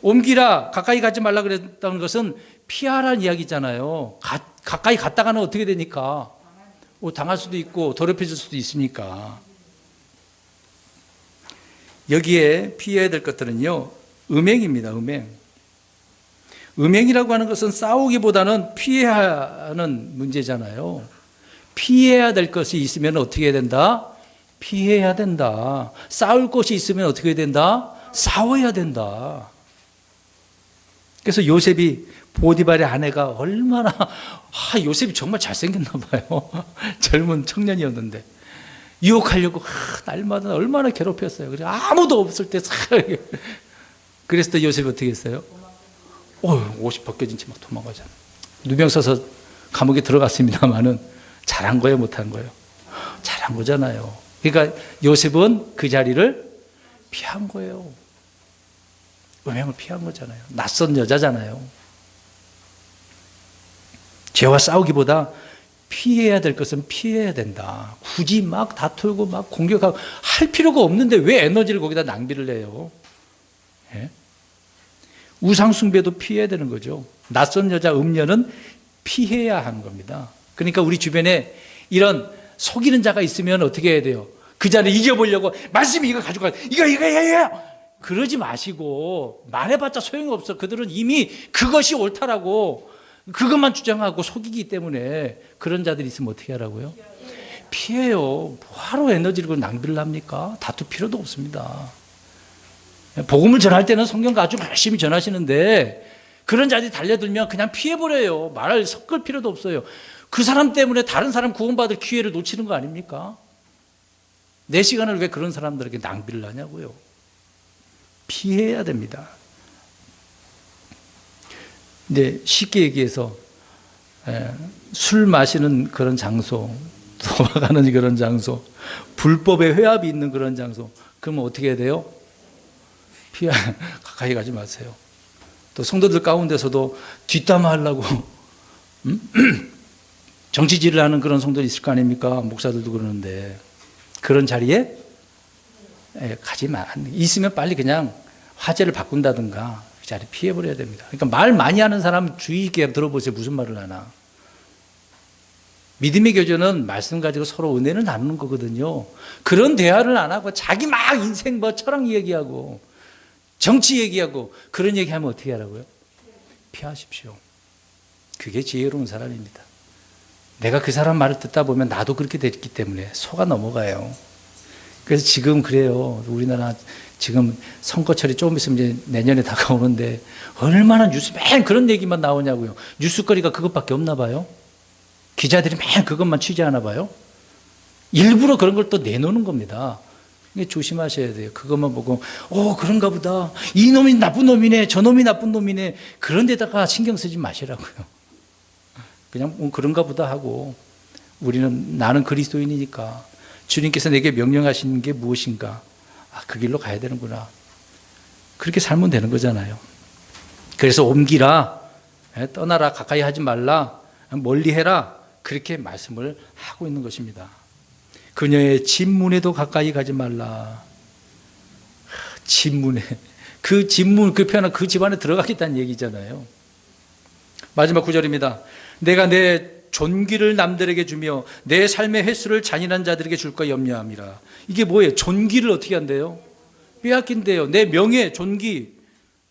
옮기라, 가까이 가지 말라 그랬다는 것은 피하라는 이야기잖아요. 가까이 갔다가는 어떻게 되니까? 당할 수도 있고 더럽혀질 수도 있으니까. 여기에 피해야 될 것들은요, 음행입니다. 음행이라고 하는 것은 싸우기보다는 피해야 하는 문제잖아요. 피해야 될 것이 있으면 어떻게 해야 된다? 피해야 된다. 싸울 것이 있으면 어떻게 해야 된다? 싸워야 된다. 그래서 요셉이 보디발의 아내가 얼마나 요셉이 정말 잘생겼나 봐요. 젊은 청년이었는데 유혹하려고 날마다 얼마나 괴롭혔어요. 그래서 아무도 없을 때 그래서 또 요셉이 어떻게 했어요? 옷이 벗겨진 채 막 도망가잖아요. 누명 써서 감옥에 들어갔습니다만은 잘한 거예요, 못한 거예요? 잘한 거잖아요. 그러니까 요셉은 그 자리를 피한 거예요. 음행을 피한 거잖아요. 낯선 여자잖아요. 죄와 싸우기보다 피해야 될 것은 피해야 된다. 굳이 막 다투고 막 공격하고 할 필요가 없는데 왜 에너지를 거기다 낭비를 해요? 예? 우상숭배도 피해야 되는 거죠. 낯선 여자 음녀는 피해야 하는 겁니다. 그러니까 우리 주변에 이런 속이는 자가 있으면 어떻게 해야 돼요? 그 자를 이겨보려고 말씀이 이거 가지고 가. 이거. 그러지 마시고 말해봤자 소용이 없어. 그들은 이미 그것이 옳다라고 그것만 주장하고 속이기 때문에 그런 자들이 있으면 어떻게 하라고요? 피해요. 뭐하러 에너지를 낭비를 합니까? 다툴 필요도 없습니다. 복음을 전할 때는 성경 가지고 열심히 전하시는데 그런 자들이 달려들면 그냥 피해버려요. 말을 섞을 필요도 없어요. 그 사람 때문에 다른 사람 구원받을 기회를 놓치는 거 아닙니까? 내 시간을 왜 그런 사람들에게 낭비를 하냐고요. 피해야 됩니다. 근데 쉽게 얘기해서 술 마시는 그런 장소, 도박하는 그런 장소, 불법의 회합이 있는 그런 장소, 그러면 어떻게 해야 돼요? 가까이 가지 마세요. 또 성도들 가운데서도 뒷담화하려고 정치질을 하는 그런 성도들이 있을 거 아닙니까? 목사들도 그러는데 그런 자리에 가지 마. 있으면 빨리 그냥 화제를 바꾼다든가 그 자리 피해버려야 됩니다. 그러니까 말 많이 하는 사람 주의 있게 들어보세요. 무슨 말을 하나. 믿음의 교제는 말씀 가지고 서로 은혜를 나누는 거거든요. 그런 대화를 안 하고 자기 막 인생 철학 얘기하고 정치 얘기하고 그런 얘기하면 어떻게 하라고요? 피하십시오. 그게 지혜로운 사람입니다. 내가 그 사람 말을 듣다 보면 나도 그렇게 됐기 때문에 속아 넘어가요. 그래서 지금 그래요. 우리나라 지금 선거철이 조금 있으면 이제 내년에 다가오는데 얼마나 뉴스 맨 그런 얘기만 나오냐고요. 뉴스거리가 그것밖에 없나 봐요. 기자들이 맨 그것만 취재하나 봐요. 일부러 그런 걸 또 내놓는 겁니다. 조심하셔야 돼요. 그것만 보고 그런가 보다. 이 놈이 나쁜 놈이네. 저 놈이 나쁜 놈이네. 그런 데다가 신경 쓰지 마시라고요. 그냥 그런가 보다 하고 나는 그리스도인이니까 주님께서 내게 명령하시는 게 무엇인가? 그 길로 가야 되는구나. 그렇게 살면 되는 거잖아요. 그래서 옮기라, 떠나라, 가까이 하지 말라, 멀리 해라. 그렇게 말씀을 하고 있는 것입니다. 그녀의 집문에도 가까이 가지 말라. 집문에. 그 집문, 그 표현은 그 집안에 들어가겠다는 얘기잖아요. 마지막 9절입니다. 내가 내 존귀를 남들에게 주며 내 삶의 횟수를 잔인한 자들에게 줄까 염려함이라. 이게 뭐예요? 존귀를 어떻게 한대요? 빼앗긴대요. 내 명예, 존귀.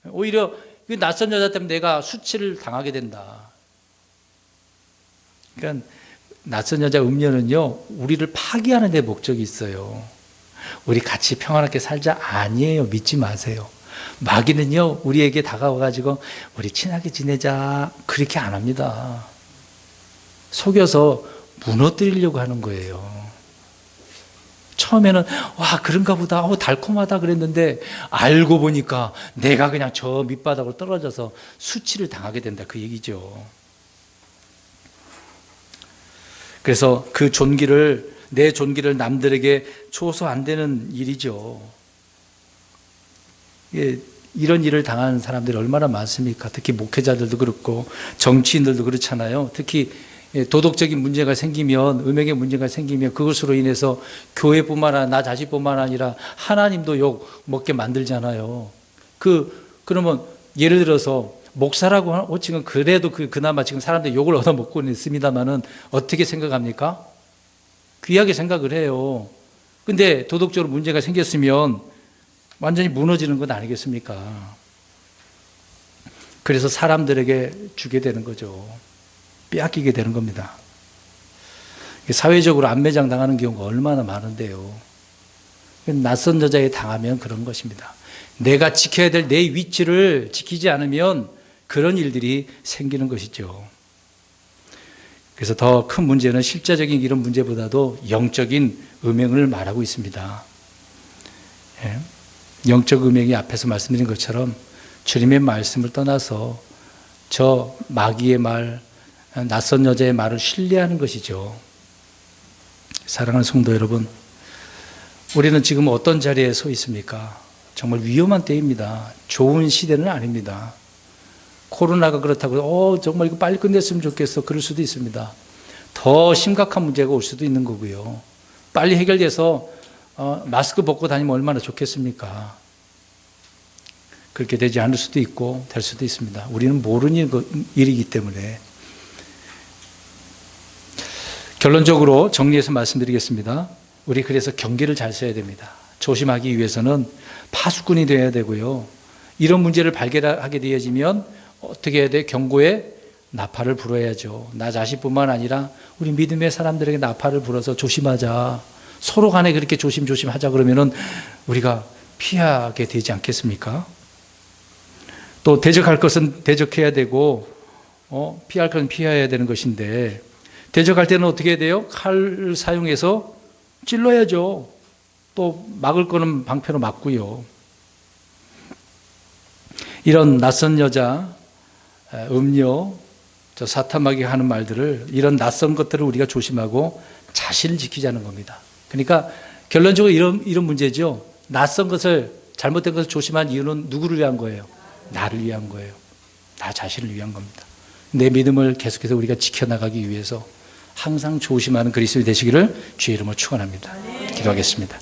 오히려 낯선 여자 때문에 내가 수치를 당하게 된다. 그러니까 낯선 여자 음녀는요, 우리를 파괴하는 데 목적이 있어요. 우리 같이 평안하게 살자. 아니에요. 믿지 마세요. 마귀는요, 우리에게 다가와가지고 우리 친하게 지내자. 그렇게 안 합니다. 속여서 무너뜨리려고 하는 거예요. 처음에는 그런가 보다. 달콤하다 그랬는데 알고 보니까 내가 그냥 저 밑바닥으로 떨어져서 수치를 당하게 된다. 그 얘기죠. 그래서 내 존귀를 남들에게 줘서 안 되는 일이죠. 이런 일을 당하는 사람들이 얼마나 많습니까? 특히 목회자들도 그렇고 정치인들도 그렇잖아요. 특히 도덕적인 문제가 생기면, 음행의 문제가 생기면 그것으로 인해서 교회뿐만 아니라 나 자신뿐만 아니라 하나님도 욕 먹게 만들잖아요. 그러면 예를 들어서 목사라고 호칭은 그래도 그나마 지금 사람들이 욕을 얻어먹고 있습니다만은 어떻게 생각합니까? 귀하게 생각을 해요. 근데 도덕적으로 문제가 생겼으면 완전히 무너지는 건 아니겠습니까? 그래서 사람들에게 주게 되는 거죠. 빼앗기게 되는 겁니다. 사회적으로 안매장 당하는 경우가 얼마나 많은데요. 낯선 여자에 당하면 그런 것입니다. 내가 지켜야 될 내 위치를 지키지 않으면 그런 일들이 생기는 것이죠. 그래서 더 큰 문제는 실제적인 이런 문제보다도 영적인 음행을 말하고 있습니다. 예? 영적 음행이 앞에서 말씀드린 것처럼 주님의 말씀을 떠나서 저 마귀의 말, 낯선 여자의 말을 신뢰하는 것이죠. 사랑하는 성도 여러분, 우리는 지금 어떤 자리에 서 있습니까? 정말 위험한 때입니다. 좋은 시대는 아닙니다. 코로나가 그렇다고 정말 이거 빨리 끝냈으면 좋겠어, 그럴 수도 있습니다. 더 심각한 문제가 올 수도 있는 거고요. 빨리 해결돼서 마스크 벗고 다니면 얼마나 좋겠습니까? 그렇게 되지 않을 수도 있고 될 수도 있습니다. 우리는 모르는 일이기 때문에. 결론적으로 정리해서 말씀드리겠습니다. 우리 그래서 경계를 잘 써야 됩니다. 조심하기 위해서는 파수꾼이 되어야 되고요. 이런 문제를 발견하게 되어지면 어떻게 해야 돼? 경고에 나팔을 불어야죠. 나 자신뿐만 아니라 우리 믿음의 사람들에게 나팔을 불어서 조심하자. 서로 간에 그렇게 조심조심 하자 그러면은 우리가 피하게 되지 않겠습니까? 또 대적할 것은 대적해야 되고 피할 것은 피해야 되는 것인데, 대적할 때는 어떻게 해야 돼요? 칼을 사용해서 찔러야죠. 또 막을 거는 방패로 막고요. 이런 낯선 여자, 음료, 저 사탄마귀가 하는 말들을, 이런 낯선 것들을 우리가 조심하고 자신을 지키자는 겁니다. 그러니까 결론적으로 이런 문제죠. 낯선 것을, 잘못된 것을 조심한 이유는 누구를 위한 거예요? 나를 위한 거예요. 나 자신을 위한 겁니다. 내 믿음을 계속해서 우리가 지켜나가기 위해서 항상 조심하는 그리스도인이 되시기를 주의 이름으로 축원합니다. 기도하겠습니다.